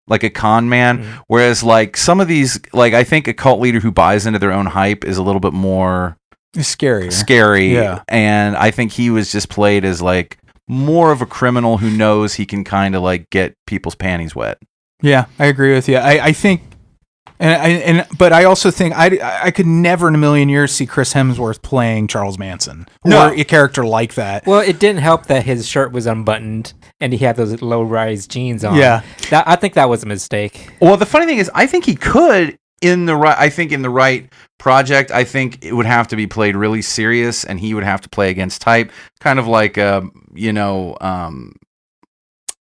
man, whereas, like, some of these, like, I think a cult leader who buys into their own hype is a little bit more It's scary. scary. And I think he was just played as, like, more of a criminal who knows he can kind of, like, get people's panties wet. Yeah, I agree with you. I think, but I also think I could never in a million years see Chris Hemsworth playing Charles Manson or a character like that. Well, it didn't help that his shirt was unbuttoned and he had those low-rise jeans on. Yeah. I think that was a mistake. Well, the funny thing is, I think he could in the right project. I think it would have to be played really serious, and he would have to play against type, kind of like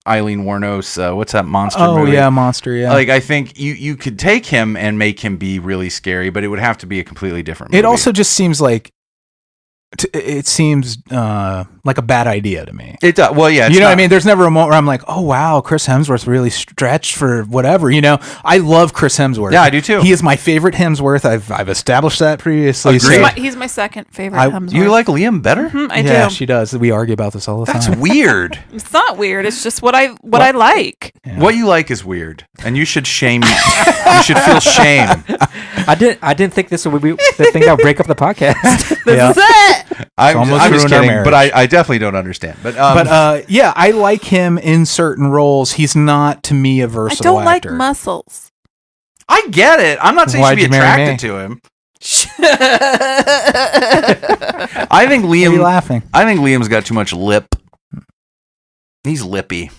Eileen Wuornos, what's that monster movie? Oh yeah, Monster. Yeah. Like, I think you could take him and make him be really scary, but it would have to be a completely different movie. It also just seems like like a bad idea to me. It does. Well, yeah, You know what I mean? There's never a moment where I'm like, oh wow, Chris Hemsworth really stretched for whatever. I love Chris Hemsworth. Yeah, I do too. He is my favorite Hemsworth. I've established that previously. Agreed. He's my second favorite Hemsworth. You like Liam better? I Yeah, do. she does. We argue about this all the That's time. weird. It's not weird. It's just what I like. Yeah. What you like is weird, and you should shame. You should feel shame. I didn't think this would be the thing that would break up the podcast. Yeah. This is it. I'm just ruined our kidding, but marriage. I definitely don't understand. But Yeah, I like him in certain roles. He's not, to me, a I versatile don't like actor. muscles. I get it. I'm not saying you Why'd should be you marry attracted me? to him. I think Why are you Liam. laughing? I think Liam's got too much lip. He's lippy.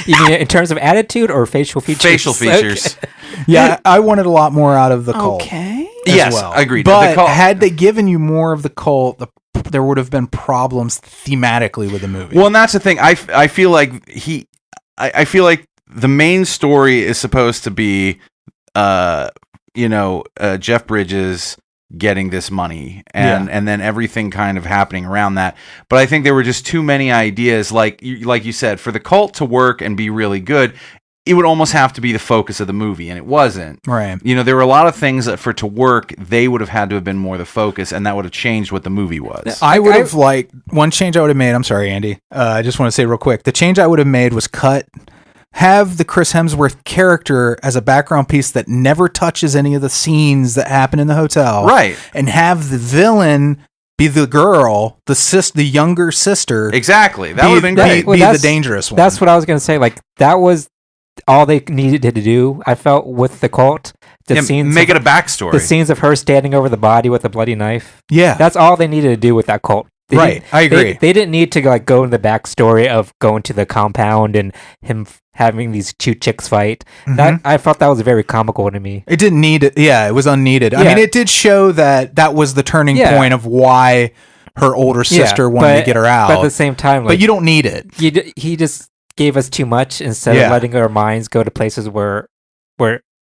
You mean in terms of attitude or facial features? Facial features. Yeah, I wanted a lot more out of the cult. Okay. as Yes, well. agreed. But The cult- had they given you more of the cult, there would have been problems thematically with the movie. Well, and that's the thing. I feel like I feel like the main story is supposed to be, Jeff Bridges getting this money and then everything kind of happening around that. But I think there were just too many ideas, like you said, for the cult to work and be really good, it would almost have to be the focus of the movie, and it wasn't. Right. There were a lot of things that for it to work, they would have had to have been more the focus, and that would have changed what the movie was. I would have liked one change I would have made. I'm sorry, Andy. I just want to say real quick. The change I would have made was have the Chris Hemsworth character as a background piece that never touches any of the scenes that happen in the hotel. Right. And have the villain be the girl, the younger sister. Exactly. That would have been great. Be the dangerous one. That's what I was going to say. Like, that was all they needed to do, I felt, with the cult. Make it a backstory. The scenes of her standing over the body with a bloody knife. Yeah. That's all they needed to do with that cult. Right. I agree. They didn't need to go into the backstory of going to the compound and him having these two chicks fight. That I felt that was very comical to me. It didn't need it. Yeah, it was unneeded. I mean, it did show that was the turning point of why her older sister wanted to get her out. But at the same time, but you don't need it. He just gave us too much instead of letting our minds go to places where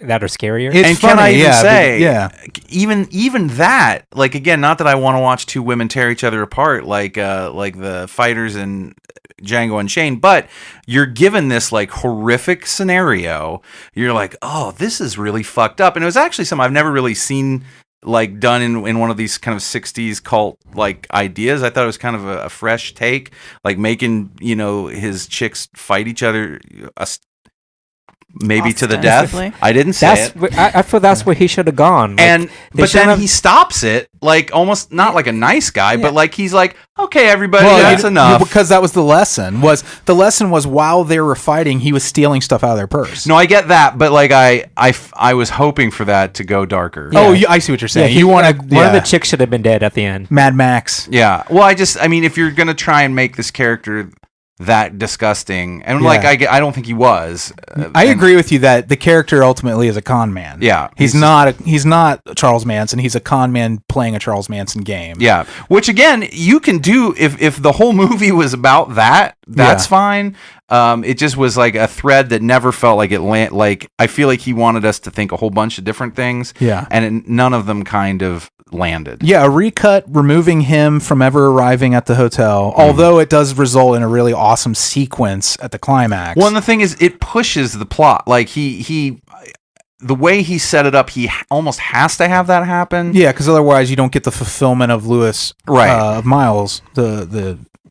that are scarier. It's and funny, can I even say, even that, like, again, not that I want to watch two women tear each other apart, like the fighters in Django Unchained, but you're given this like horrific scenario. You're like, oh, this is really fucked up, and it was actually something I've never really seen like done in one of these kind of 60s cult like ideas. I thought it was kind of a fresh take, like making his chicks fight each other. Maybe to the death. I didn't say it. I feel that's where he should have gone. Like, but then he stops it, like almost not like a nice guy, but like he's like, okay, everybody, that's enough. Because that was the lesson. The lesson was while they were fighting, he was stealing stuff out of their purse. No, I get that, but like I was hoping for that to go darker. Yeah. Oh, I see what you're saying. One of the chicks should have been dead at the end. Mad Max. Yeah. Well, I mean, if you're gonna try and make this character that disgusting, and like I don't think he was. I agree with you that the character ultimately is a con man. Yeah, he's not Charles Manson. He's a con man playing a Charles Manson game. Yeah, which again you can do if the whole movie was about that. That's fine. It just was like a thread that never felt like it like I feel like he wanted us to think a whole bunch of different things. Yeah, and none of them kind of landed. Yeah, a recut removing him from ever arriving at the hotel, although it does result in a really awesome sequence at the climax. Well, and the thing is, it pushes the plot. Like the way he set it up, he almost has to have that happen. Yeah, because otherwise you don't get the fulfillment of Lewis, of Miles.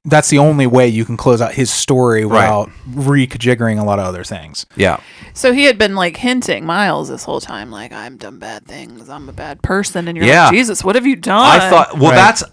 That's the only way you can close out his story without rejiggering a lot of other things. Yeah. So he had been like hinting Miles this whole time, like, I've done bad things, I'm a bad person, and you're like, Jesus, what have you done? I thought,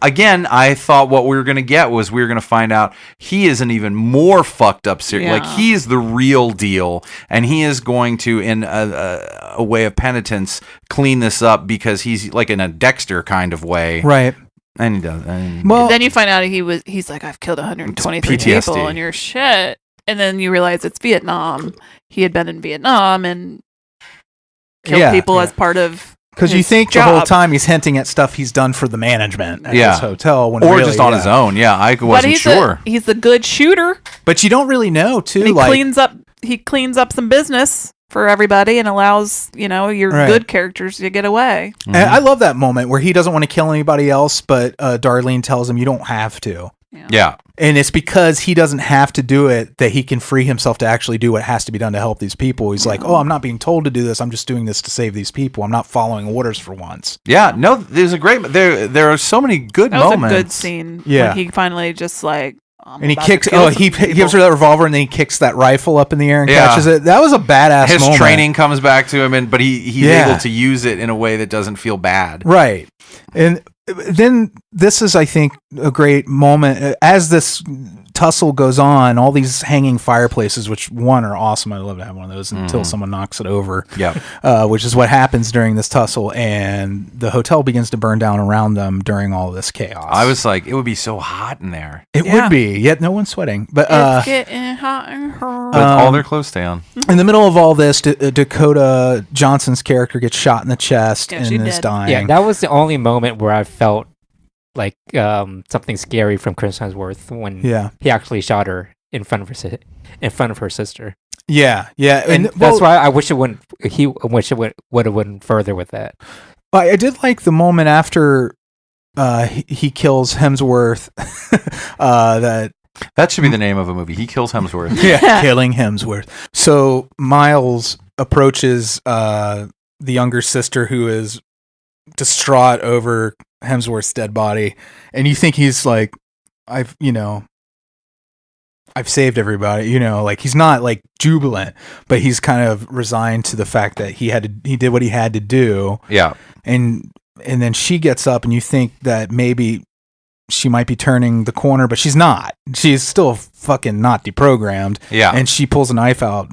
I thought what we were going to get was we were going to find out he is an even more fucked up serial. Like, he is the real deal, and he is going to, in a way of penitence, clean this up because he's like in a Dexter kind of way. Right. And he does. Well, then you find out he's like, I've killed 123 people, and you're shit. And then you realize it's Vietnam. He had been in Vietnam and killed people as part of. Because you think the whole time he's hinting at stuff he's done for the management at his hotel, when or really, just on his own. Yeah, I wasn't sure. He's a good shooter, but you don't really know too. And he cleans up some business for everybody and allows your good characters to get away. And I love that moment where he doesn't want to kill anybody else, but Darlene tells him you don't have to. Yeah. And it's because he doesn't have to do it that he can free himself to actually do what has to be done to help these people. He's like, oh, I'm not being told to do this. I'm just doing this to save these people. I'm not following orders for once. Yeah. No, there's a great, there are so many good moments. That was a good scene. Yeah. When he finally just like, and he kicks. He gives her that revolver, and then he kicks that rifle up in the air and catches it. That was a badass. His moment. training comes back to him, but he's able to use it in a way that doesn't feel bad. Right. And then this is, I think, a great moment as this tussle goes on. All these hanging fireplaces, which are awesome. I'd love to have one of those until someone knocks it over. Yeah. Which is what happens during this tussle, and the hotel begins to burn down around them during all this chaos. I was like, it would be so hot in there. It would be, yet no one's sweating. But It's getting hot and hot. With all their clothes stay on. in the middle of all this, Dakota Johnson's character gets shot in the chest Yeah, she and is did. dying. Yeah, that was the only moment where I felt like something scary from Chris Hemsworth when he actually shot her in front of her sister. Yeah. And that's why I wish it wouldn't. He wish it would have went further with that. I did like the moment after he kills Hemsworth. That should be the name of a movie. He kills Hemsworth. Yeah, killing Hemsworth. So Miles approaches the younger sister, who is distraught over Hemsworth's dead body, and you think he's like, I've saved everybody, like he's not like jubilant, but he's kind of resigned to the fact that he did what he had to do. Yeah. And then she gets up, and you think that maybe she might be turning the corner, but she's not. She's still fucking not deprogrammed. Yeah. And she pulls a knife out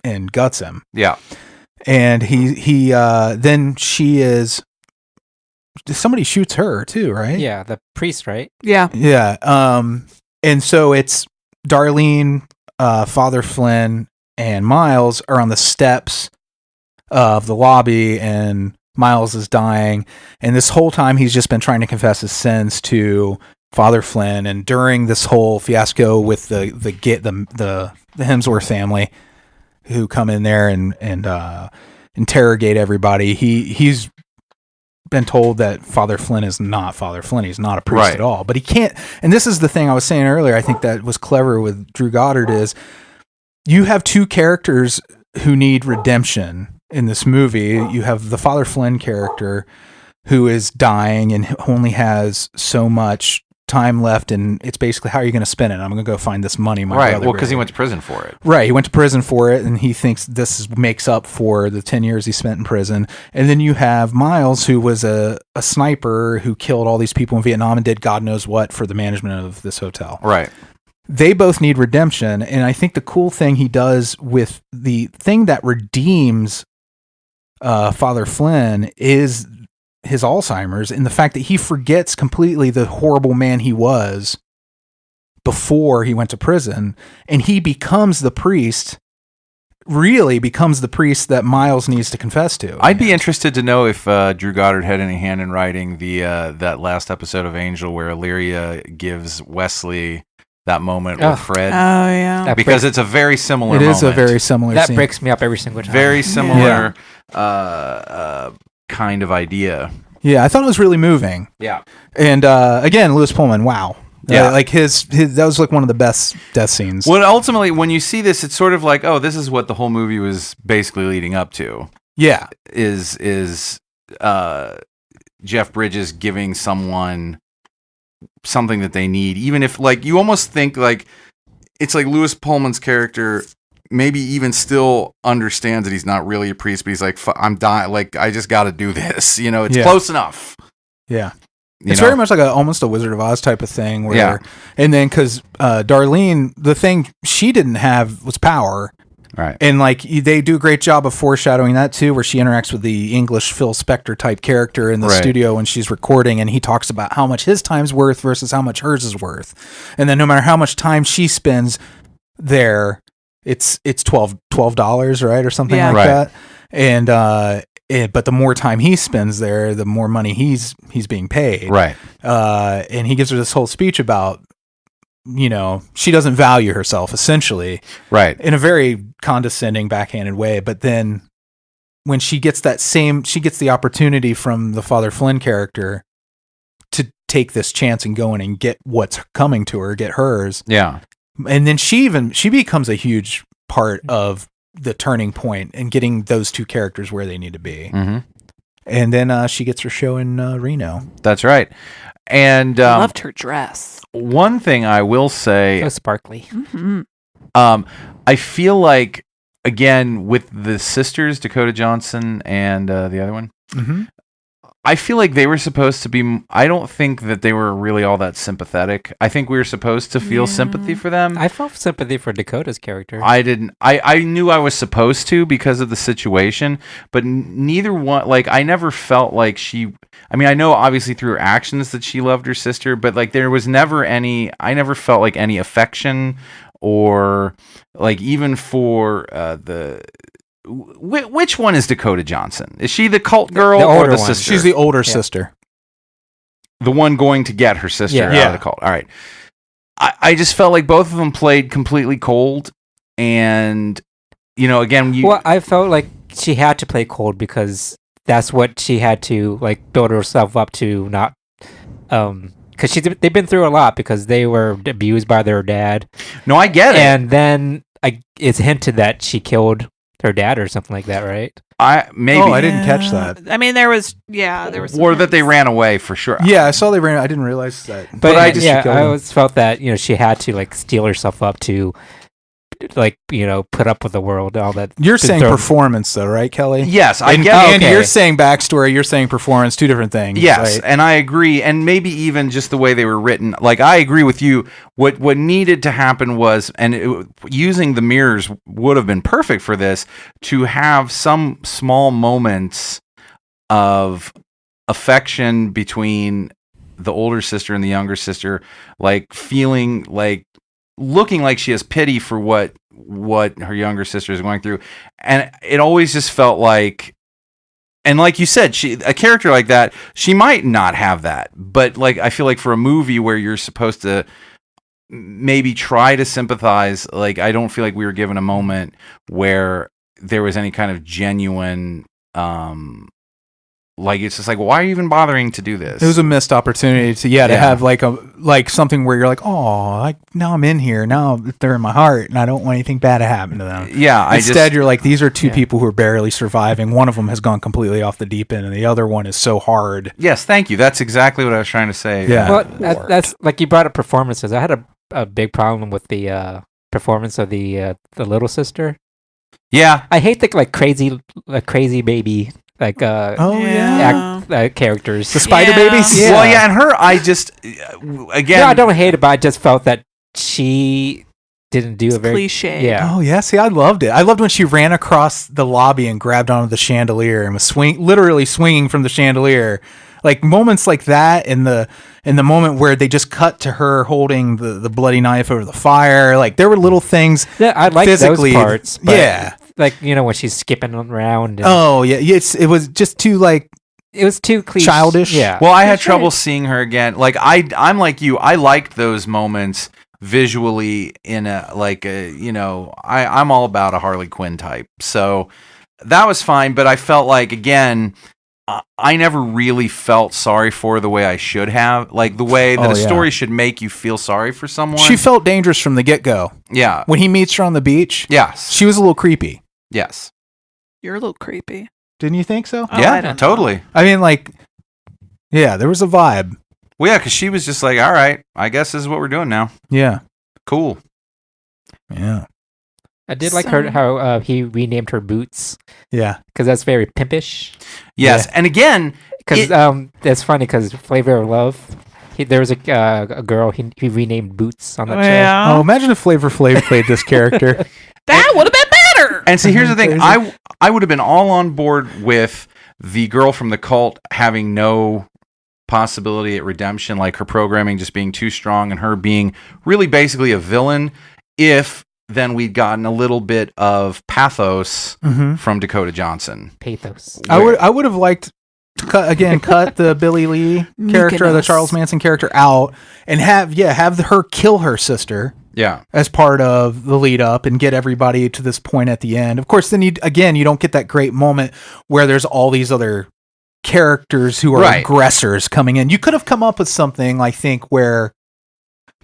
and guts him. Yeah. And he then she is, somebody shoots her too, right? Yeah, the priest, right? Yeah. Yeah. And so it's Darlene, Father Flynn, and Miles are on the steps of the lobby, and Miles is dying. And this whole time he's just been trying to confess his sins to Father Flynn. And during this whole fiasco with the Hemsworth family, who come in there and interrogate everybody, he's been told that Father Flynn is not Father Flynn. He's not a priest at all. But he can't. And this is the thing I was saying earlier. I think that was clever with Drew Goddard is you have two characters who need redemption in this movie. You have the Father Flynn character who is dying and only has so much time left, and it's basically, how are you going to spend it? I'm going to go find this money. Well, because he went to prison for it. Right, he went to prison for it, and he thinks makes up for the 10 years he spent in prison. And then you have Miles, who was a sniper who killed all these people in Vietnam and did God knows what for the management of this hotel. Right. They both need redemption, and I think the cool thing he does with the thing that redeems Father Flynn is his Alzheimer's, and the fact that he forgets completely the horrible man he was before he went to prison, and he becomes the priest, really becomes the priest that Miles needs to confess to. I'd be interested to know if Drew Goddard had any hand in writing that last episode of Angel where Illyria gives Wesley that moment with Fred. Oh, yeah. Because it's a very similar moment. It is a very similar That scene. breaks me up every single time. Very similar kind of idea. Yeah, I thought it was really moving. Yeah. And again, Lewis Pullman, wow. Yeah. Like his that was like one of the best death scenes. Well, ultimately, when you see this, it's sort of like, oh, this is what the whole movie was basically leading up to. Yeah. Is Jeff Bridges giving someone something that they need, even if, like, you almost think like it's like Lewis Pullman's character maybe even still understands that he's not really a priest, but he's like, I'm dying, like, I just got to do this, it's close enough. Yeah. It's very much like almost a Wizard of Oz type of thing where, and then because Darlene, the thing she didn't have was power. Right. And like they do a great job of foreshadowing that too, where she interacts with the English Phil Spector type character in the studio when she's recording, and he talks about how much his time's worth versus how much hers is worth. And then no matter how much time she spends there, it's $12, right? Or something like that. And but the more time he spends there, the more money he's being paid. Right. And he gives her this whole speech about, she doesn't value herself, essentially. Right. In a very condescending, backhanded way. But then when she gets the opportunity from the Father Flynn character to take this chance and go in and get what's coming to her, get hers. Yeah. And then she becomes a huge part of the turning point and getting those two characters where they need to be. Mm-hmm. And then she gets her show in Reno. That's right. And I loved her dress. One thing I will say, So sparkly. Mm-hmm. I feel like, again, with the sisters, Dakota Johnson and the other one, I feel like they were supposed to be. I don't think that they were really all that sympathetic. I think we were supposed to feel sympathy for them. I felt sympathy for Dakota's character. I didn't. I knew I was supposed to because of the situation, but neither one. Like, I never felt like she. I mean, I know obviously through her actions that she loved her sister, but like there was never any. I never felt like any affection or like even for the. Which one is Dakota Johnson? Is she the cult girl The or older the one. sister? She's the older sister. The one going to get her sister Yeah. out of the cult. All right. I just felt like both of them played completely cold. And, you know, again, Well, I felt like she had to play cold because that's what she had to like build herself up to not because they've been through a lot because they were abused by their dad. No, I get it. And then it's hinted that she killed her dad or something like that, right? Maybe. Oh, I didn't catch that. I mean, there was some Or that they hints. ran away for sure. Yeah, I saw they ran. I didn't realize that. But I I just- she killed him. always felt that she had to like steel herself up to like put up with the world, all that. You're been saying thrown- performance, though, right, Kelly? Yes, I And, get it. and okay. you're saying backstory. You're saying performance. Two different things. Yes, right? and I agree, and maybe even just the way they were written. Like, I agree with you. What needed to happen was, using the mirrors would have been perfect for this, to have some small moments of affection between the older sister and the younger sister, like feeling like looking like she has pity for what her younger sister is going through, and it always just felt like. And like you said, a character like that, she might not have that. But like I feel like for a movie where you're supposed to maybe try to sympathize, like I don't feel like we were given a moment where there was any kind of genuine like it's just like, why are you even bothering to do this? It was a missed opportunity to Yeah. have like something where you're like, oh, now I'm in here. Now they're in my heart, and I don't want anything bad to happen to them. Yeah, Instead, you're like, these are two Yeah. people who are barely surviving. One of them has gone completely off the deep end, and the other one is so hard. Yes, thank you. That's exactly what I was trying to say. Yeah. Well, that's like you brought up performances. I had a big problem with the performance of the little sister. Yeah. I hate the crazy baby Oh Yeah. characters. the spider Yeah. babies. Yeah. Well, yeah, and her, I just again. No, I don't hate it, but I just felt that she didn't do It's a very cliche. Yeah. Oh yeah, see, I loved it. I loved when she ran across the lobby and grabbed onto the chandelier and was literally swinging from the chandelier. Like moments like that, in the moment where they just cut to her holding the bloody knife over the fire. Like there were little things. Yeah, I like those physically, parts. But yeah. like when she's skipping around. And Oh yeah, it was just too like it was too cliche. childish. Yeah. Well, I had That's right. trouble seeing her again. Like I'm like you. I liked those moments visually in I'm all about a Harley Quinn type. So that was fine, but I felt like again, I never really felt sorry for her the way I should have. Like the way that Oh, a yeah. story should make you feel sorry for someone. She felt dangerous from the get go. yeah. When he meets her on the beach, Yes. she was a little creepy. Yes. You're a little creepy. Didn't you think so? Oh, I Yeah. don't know. Totally. I mean, like, yeah, there was a vibe. Well, yeah, because she was just like, all right, I guess this is what we're doing now. Yeah, Cool. yeah, I did like So- how he renamed her Boots yeah. because that's very pimpish. Yes. And again, Because that's funny because Flavor of Love, there was a girl he renamed Boots on that show. Yeah. Oh, imagine if Flavor Flav played this character. That would have been better. and see, here's the thing. Crazy. I would have been all on board with the girl from the cult having no possibility at redemption, like her programming just being too strong and her being really basically a villain, if then we'd gotten a little bit of pathos Mm-hmm. from Dakota Johnson. Pathos. I would have liked to cut the Billy Lee character, the Mykonos. Charles Manson character out, and have her kill her sister Yeah. as part of the lead up and get everybody to this point at the end. Of course, then you don't get that great moment where there's all these other characters who are Right. aggressors coming in. You could have come up with something, I think, where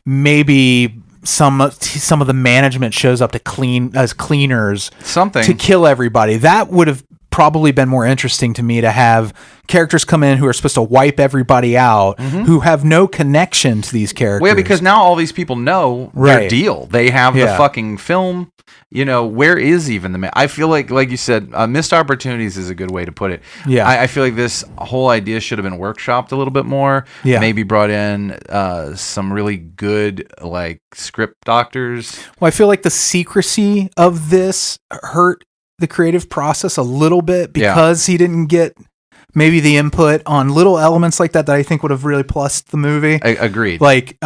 maybe some of the management shows up to clean as cleaners Something. to kill everybody. That would have probably been more interesting to me to have characters come in who are supposed to wipe everybody out, who have no connection to these characters. Well, yeah, because now all these people know their deal. They have the fucking film. You know, where is even the I feel like you said, missed opportunities is a good way to put it. Yeah. I feel like this whole idea should have been workshopped a little bit more. Yeah. Maybe brought in some really good, like, script doctors. Well, I feel like the secrecy of this hurt the creative process a little bit because he didn't get maybe the input on little elements like that I think would have really plussed the movie. Agreed. Like,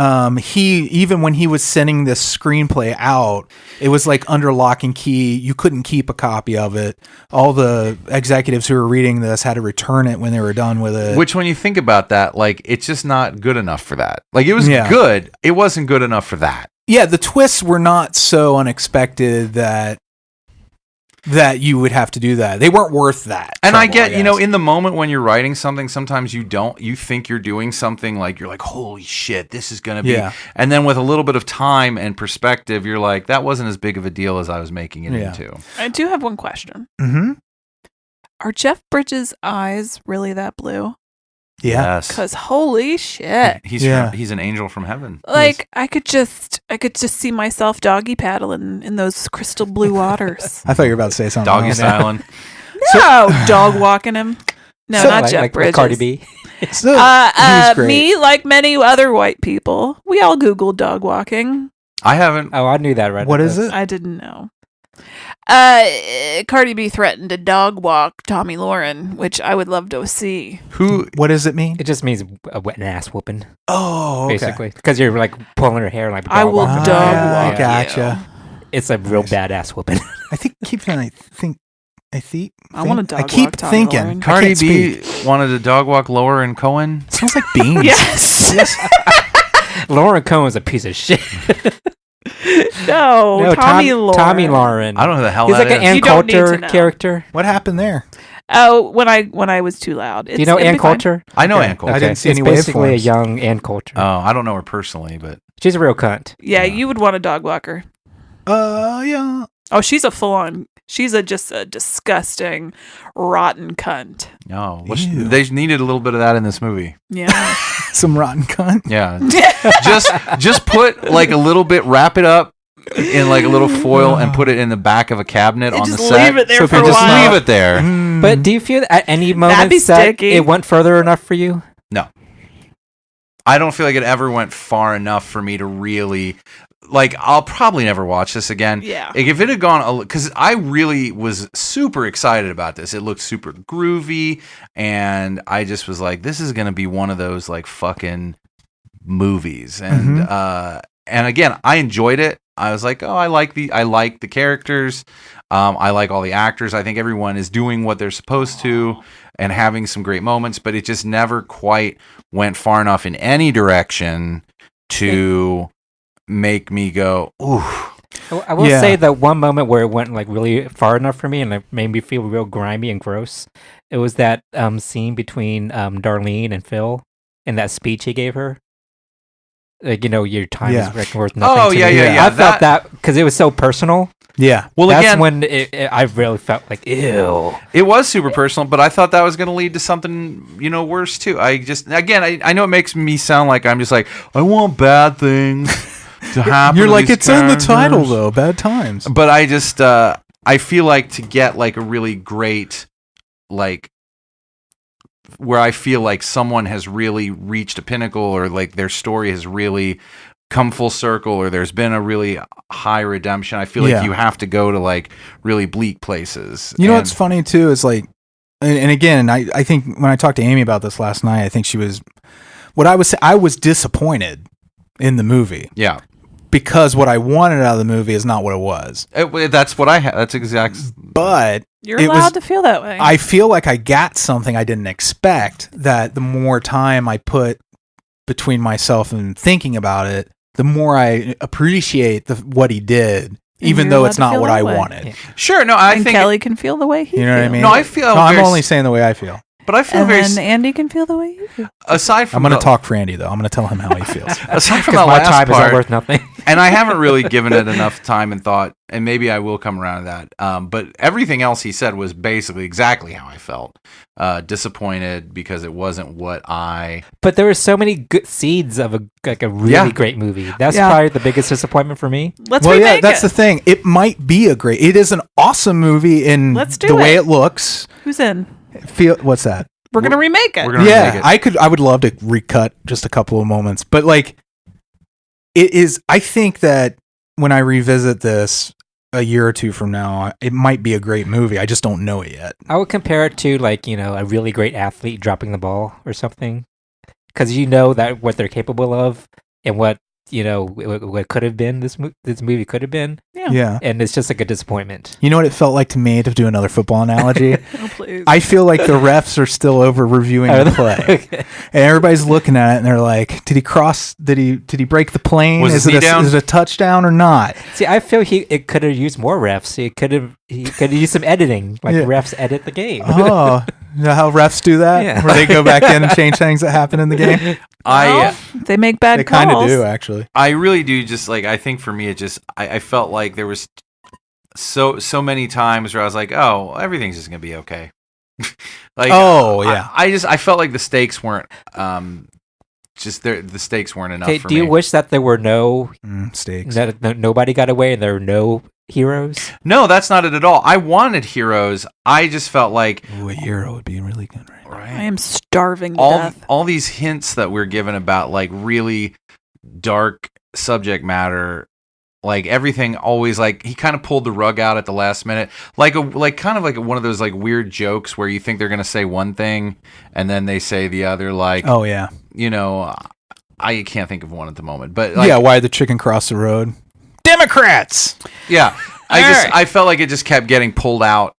even when he was sending this screenplay out, it was like under lock and key. You couldn't keep a copy of it. All the executives who were reading this had to return it when they were done with it. Which, when you think about that, like, it's just not good enough for that. Like, it was good. It wasn't good enough for that. Yeah, the twists were not so unexpected that you would have to do that. They weren't worth that. And I get, you know, in the moment when you're writing something, sometimes you think you're doing something, like, you're like, holy shit, this is going to be. Yeah. And then with a little bit of time and perspective, you're like, that wasn't as big of a deal as I was making it into. I do have one question. Mm-hmm. Are Jeff Bridges' eyes really that blue? Yeah. Yes. Because holy shit. He's an angel from heaven. Like, I could just see myself doggy paddling in those crystal blue waters. I thought you were about to say something. Doggy styling. No, dog walking him. No, not Jeff Bridges. Cardi B. Me, like many other white people, we all Googled dog walking. I haven't. Oh, I knew that right. What is it? I didn't know. Cardi B threatened to dog walk Tommy Lauren, which I would love to see. What does it mean? It just means a wet ass whooping. Oh, okay. Basically, because you're like pulling her hair like. I will dog walk. Gotcha. It's a real badass whooping. I want to dog I keep walk Tommy thinking. Lauren. Cardi B wanted to dog walk Lower and Cohen. Sounds like beans. Yes. Lauren Cohen's a piece of shit. No, Tommy Lauren. Tommy Lauren. I don't know who the hell He's that like an is. Ann You don't need to Coulter know. character. What happened there? Oh, when I was too loud. Do you know Ann Coulter? I know Okay. Ann Coulter. I didn't see It's any basically a waveforms. young Ann Coulter. Oh, I don't know her personally, but She's a real cunt. Yeah, you would want a dog walker. Yeah. Oh, she's just a disgusting, rotten cunt. no. Ew. They needed a little bit of that in this movie. Yeah. Some rotten cunt. Yeah. just put like a little bit, wrap it up in like a little foil and put it in the back of a cabinet on the just set. leave it there So for if a you just while. Leave it there. But do you feel at any be moment that sticky. it went further enough for you? No. I don't feel like it ever went far enough for me to really, like, I'll probably never watch this again. Yeah. Like, if it had gone, because I really was super excited about this. It looked super groovy, and I just was like, this is going to be one of those, like, fucking movies. And, and again, I enjoyed it. I was like, oh, I like the characters. I like all the actors. I think everyone is doing what they're supposed to and having some great moments, but it just never quite went far enough in any direction to make me go, ooh. I will say that one moment where it went like really far enough for me and it made me feel real grimy and gross. It was that scene between Darlene and Phil and that speech he gave her. Like, you know, your time is worth nothing. Oh, to yeah, me. yeah, yeah. I felt that because it was so personal. Yeah. Well, That's again, when I really felt like, ew. it was super personal, but I thought that was going to lead to something, you know, worse too. I know it makes me sound like I'm just like, I want bad things to happen. You're to like, these it's in the title, characters. though. Bad times. But I just, I feel like to get like a really great, like, where I feel like someone has really reached a pinnacle or like their story has really come full circle or there's been a really high redemption, I feel like you have to go to like really bleak places. You know what's funny, too, is like, and again, I think when I talked to Amy about this last night, I think I was disappointed in the movie. Yeah. Because what I wanted out of the movie is not what it was. That's what I had. That's exact. But You're allowed to feel that way. I feel like I got something I didn't expect, that the more time I put between myself and thinking about it, the more I appreciate what he did, even though it's not what I wanted. Yeah. Sure. No, I and think Kelley can feel the way he You know what I feels. mean? No, I feel. No, I'm very only saying the way I feel. But I feel And very. then Andy can feel the way you do. Aside from I'm going to the- talk for Andy, though. I'm going to tell him how he feels. Aside from Because that my last time is part, not worth nothing. and I haven't really given it enough time and thought, and maybe I will come around to that. But everything else he said was basically exactly how I felt. Disappointed because it wasn't what I. But there were so many good seeds of a really Yeah. great movie. That's Yeah. probably the biggest disappointment for me. Let's Well, remake yeah, that's it. the thing. It might be it is an awesome movie in Let's do the way it. it looks. Who's in? What's that? We're gonna remake it. We're gonna remake it. I would love to recut just a couple of moments, but like it is. I think that when I revisit this a year or two from now, it might be a great movie. I just don't know it yet. I would compare it to like, a really great athlete dropping the ball or something. Because you know that what they're capable of and what what could have been this movie could have been, Yeah. and it's just like a disappointment. You know what it felt like to me, to do another football analogy? Oh, please. I feel like the refs are still over reviewing the play. Okay. And everybody's looking at it and they're like, did he break the plane? Was his is knee down? it a touchdown or not? See, I feel it could have used more refs. He could have used some editing, like Yeah. refs edit the game. Oh, you know how refs do that? Yeah. Where they go back in and change things that happen in the game? Well, they make bad They calls. kind of do, actually. I really do. Just like I think for me, it just I felt like there was so many times where I was like, oh, everything's just gonna be okay. Like, Oh, yeah. I felt like the stakes weren't the stakes weren't enough. Okay, for do me. you wish that there were Stakes. nobody got away and there were no heroes? No, that's not it at all. I wanted heroes. I just felt like Ooh, a hero would be really good, right? I am starving to death. all these hints that we're given about like really dark subject matter, like everything always like he kind of pulled the rug out at the last minute, like kind of like one of those like weird jokes where you think they're gonna say one thing and then they say the other. Like, Oh, yeah. I can't think of one at the moment, but like, Yeah, why the chicken cross the road? Democrats! yeah, I felt like it just kept getting pulled out.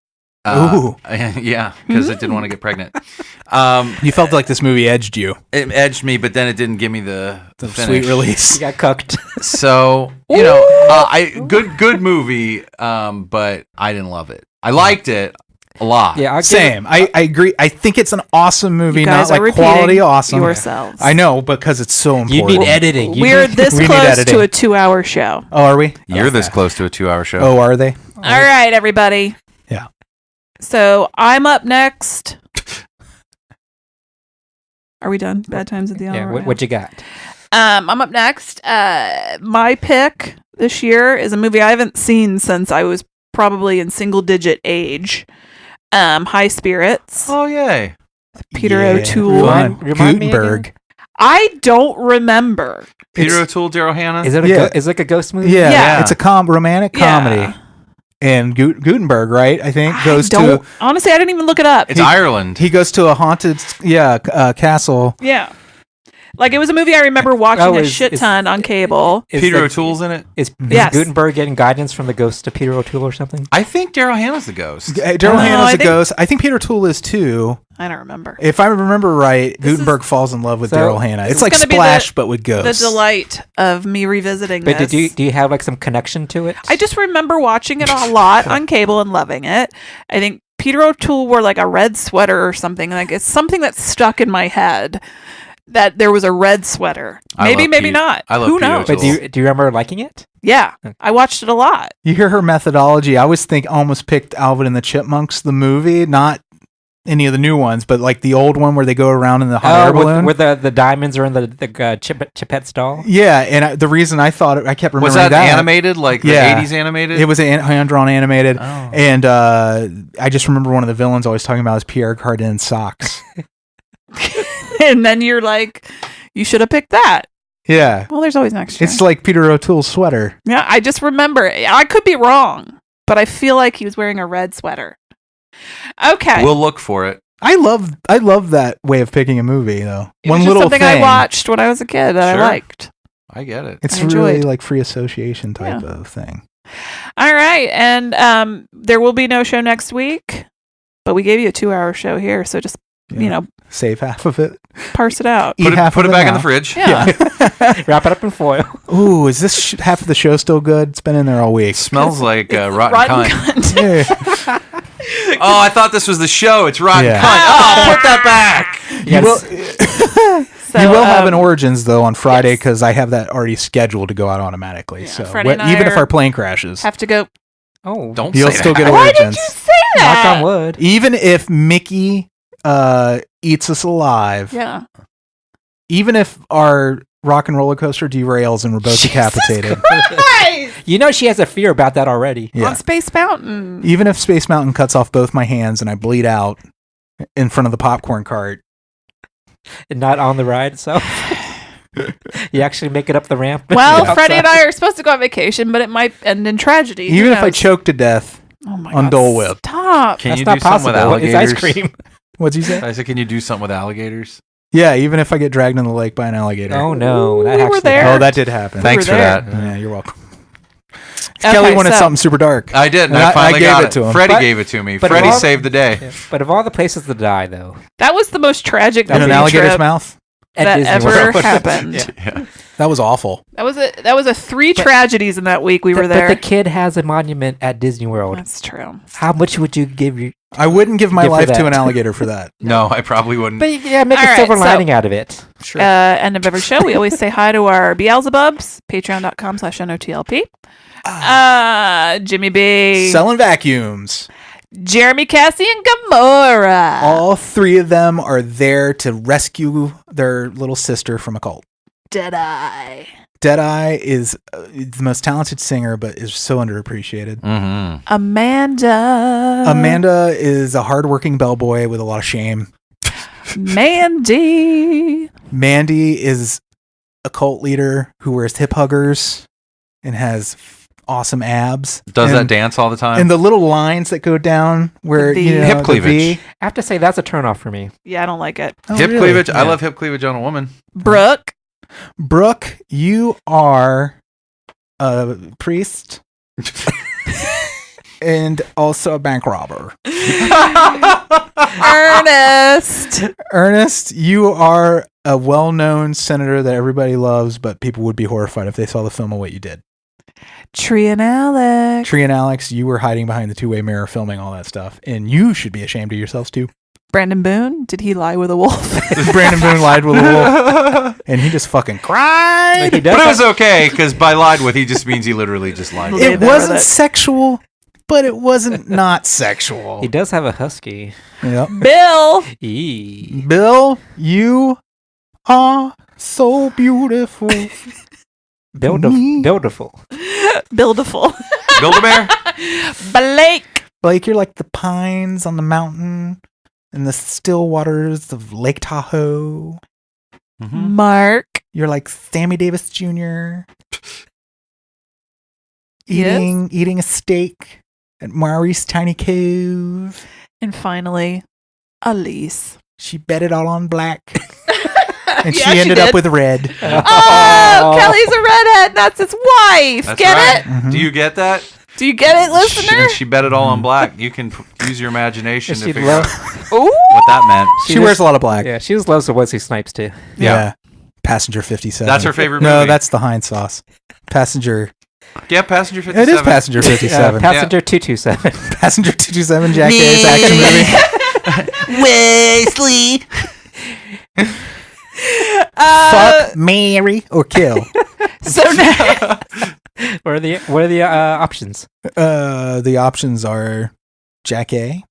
Ooh. Yeah, because it didn't want to get pregnant. You felt like this movie edged you. It edged me, but then it didn't give me the finish. Sweet release. You got cooked. So good movie, but I didn't love it. I liked it a lot. Yeah, Same. I agree. I think it's an awesome movie, You not guys are like repeating quality awesome. yourselves. I know, because it's so You important. need editing. We're this we need close editing. to a 2-hour show. Oh, are we? You're this close to a 2-hour show. Oh, are they? All right, everybody. Yeah. So I'm up next. Are we done? Bad Times at the Yeah, Hour. what you got? I'm up next. My pick this year is a movie I haven't seen since I was probably in single-digit age. High Spirits. Oh, yay. Peter Yeah, O'Toole. fun. Remind me Gutenberg. I don't remember. Peter It's- O'Toole, Daryl Hannah. Is it Yeah. is it like a ghost movie? Yeah, Yeah. it's a romantic Yeah. comedy. And Gutenberg, right? I think I goes don't. to Honestly, I didn't even look it up. It's Ireland. he goes to a haunted castle. Yeah. Like, it was a movie I remember watching Oh, a is- shit is- ton on cable. Is Peter the- O'Toole's in it. Is Yes. Gutenberg getting guidance from the ghost of Peter O'Toole or something? I think Daryl Hannah's the ghost. Daryl Oh, Hannah's I a think- ghost. I think Peter O'Toole is too. I don't remember. If I remember right, This Gutenberg falls in love with So- Daryl Hannah. This It's is like gonna be Splash, but with ghosts. The delight of me revisiting But this. do you have like some connection to it? I just remember watching it a lot on cable and loving it. I think Peter O'Toole wore like a red sweater or something. Like, it's something that stuck in my head that there was a red sweater. I Maybe, love maybe Pete- not. I love Who Peter knows? O'Toole. But do you remember liking it? Yeah, I watched it a lot. You hear her methodology. I always think almost picked Alvin and the Chipmunks, the movie, not any of the new ones, but like the old one where they go around in the hot air balloon. where the diamonds are in the Chipette's doll. Yeah, and the reason I thought I kept remembering Was that animated, like the Yeah. 80s animated? It was hand-drawn animated, Oh. and I just remember one of the villains always talking about his Pierre Cardin socks. And then you're like, you should have picked that. Yeah, Well, there's always next year. it's like Peter O'Toole's sweater. Yeah, I just remember. I could be wrong, but I feel like he was wearing a red sweater. Okay. We'll look for it. I love that way of picking a movie, though. It One was just little something thing. I watched when I was a kid that Sure. I liked. I get it. It's I enjoyed. really like free association type Yeah. of thing. All right, and there will be no show next week, but we gave you a 2-hour show here, so just Yeah. Save half of it. parse it out. Eat half Put of it back in now. the fridge. Yeah. Wrap it up in foil. Ooh, is this half of the show still good? It's been in there all week. Smells like It's rotten cunt. Yeah. Oh, I thought this was the show. It's Rotten Yeah. Cunt. Oh, put that back. You will, So, you will have an Origins, though, on Friday because I have that already scheduled to go out automatically. Yeah, so Freddie and I even if are- our plane crashes, have to go. Oh, Don't you'll say still that. get Why Origins. did you say knock that? on wood. Even if Mickey eats us alive, Yeah. even if our rock and roller coaster derails and we're both decapitated, You know she has a fear about that already. yeah. On Space Mountain. Even if Space Mountain cuts off both my hands and I bleed out in front of the popcorn cart, And not on the ride itself. You actually make it up the ramp. Well, outside. Freddie and I are supposed to go on vacation, but it might end in tragedy. Who even if I knows? choke to death Oh my on God, Dole Whip. Stop. Can That's you not do something with possible. It's alligators? ice cream. What'd you say? I said, can you do something with alligators? Yeah, even if I get dragged in the lake by an alligator. Oh no, that We were actually there. Oh, happened. that did happen. Thanks were for there. that. Yeah, you're welcome. Okay, Kelly wanted so- something super dark. I did, and And I I finally gave got it to him. Freddie But- gave it to me. but Freddie Rob- saved the day. Yeah. But of all the places to die, though, That was the most tragic In an Disney alligator's trip mouth? at that Disney ever World. happened. Yeah. Yeah. That was awful. That was a three tragedies in that week we were But there. the kid has a monument at Disney World. That's true. How much would you give you? I wouldn't give my Give for life to that. an alligator for that. No, I probably wouldn't. But yeah, make All a right, silver so- lining out of it. Sure. End of every show, we always say hi to our Beelzebubs, patreon.com/NOTLP. Jimmy B, Selling vacuums. Jeremy, Cassie, and Gamora. All three of them are there to rescue their little sister from a cult. Deadeye. Deadeye is the most talented singer, but is so underappreciated. Mm-hmm. Amanda. Amanda is a hardworking bellboy with a lot of shame. Mandy. Mandy is a cult leader who wears hip huggers and has awesome abs. Does that and, dance all the time? And the little lines that go down where The you know, Hip the cleavage. V. I have to say that's a turnoff for me. Yeah, I don't like it. Oh, hip really? cleavage? I Yeah. love hip cleavage on a woman. Brooke. Brooke, you are a priest and also a bank robber. Ernest. Ernest, you are a well-known senator that everybody loves, but people would be horrified if they saw the film of what you did. Tree and Alex. Tree and Alex, you were hiding behind the two-way mirror filming all that stuff, and you should be ashamed of yourselves too. Brandon Boone. Did he lie with a wolf? Brandon Boone lied with a wolf, and he just fucking cried. He does But it was have- okay, because by lied with, he just means he literally just lied with. Leave It that wasn't with it. sexual, but it wasn't not sexual. He does have a husky. Yep. Bill. Eee. Bill, you are so beautiful. Beautiful. Buildiful. Build-A-Bear? Blake. Blake, you're like the pines on the mountain and the still waters of Lake Tahoe. Mhm. Mark. You're like Sammy Davis Jr. Yes? eating a steak at Maurice Tiny Cove. And finally, Elise. She bet it all on black, and Yeah, she ended up did. with red. Oh, Kelly's a redhead. That's his wife. That's Get right. it? Mhm. Do you get that? Do you get it, listener? And she bet it all on black. You can use your imagination to She figure loves. out Ooh. what that meant. She wears a lot of black. Yeah, she just loves the Wesley Snipes too. Yeah. Passenger 57. That's her favorite No, movie. that's the Heinz sauce. Passenger. Yeah, Passenger 57. It is Passenger 57. Passenger 227. Passenger 227, Jack Dave's action movie. Wesley. Fuck, marry, or kill. So now, What are the options? The options are Jack A,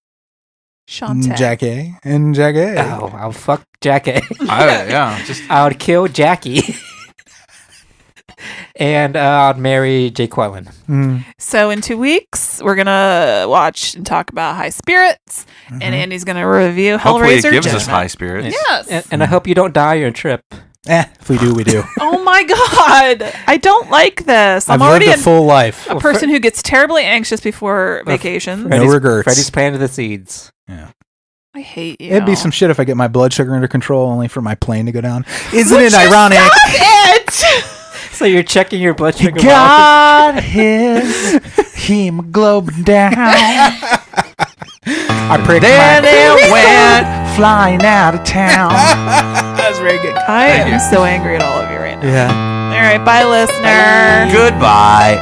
Shantae. Jack A, and Jack A. Oh, I'll fuck Jackie. Yeah, just I would kill Jackie. And I'd marry Jay Quellen. Mm. So in 2 weeks, we're gonna watch and talk about High Spirits, and Andy's gonna review hopefully Hellraiser. it gives us Judgment. high spirits. Yes. And I hope you don't die on trip. If we do, we do. Oh my God, I don't like this. I'm I've already lived a full life. a person who gets terribly anxious before vacation. No regrets. Freddy's planted the seeds. I hate you. It'd be some shit if I get my blood sugar under control only for my plane to go down. Isn't it ironic? It. So you're checking your blood sugar. God his hemoglobin down. I pricked Then my it went flying out of town. That's very good. I Thank am you. so angry at all of you right now. Yeah. All right, bye, listener. Goodbye.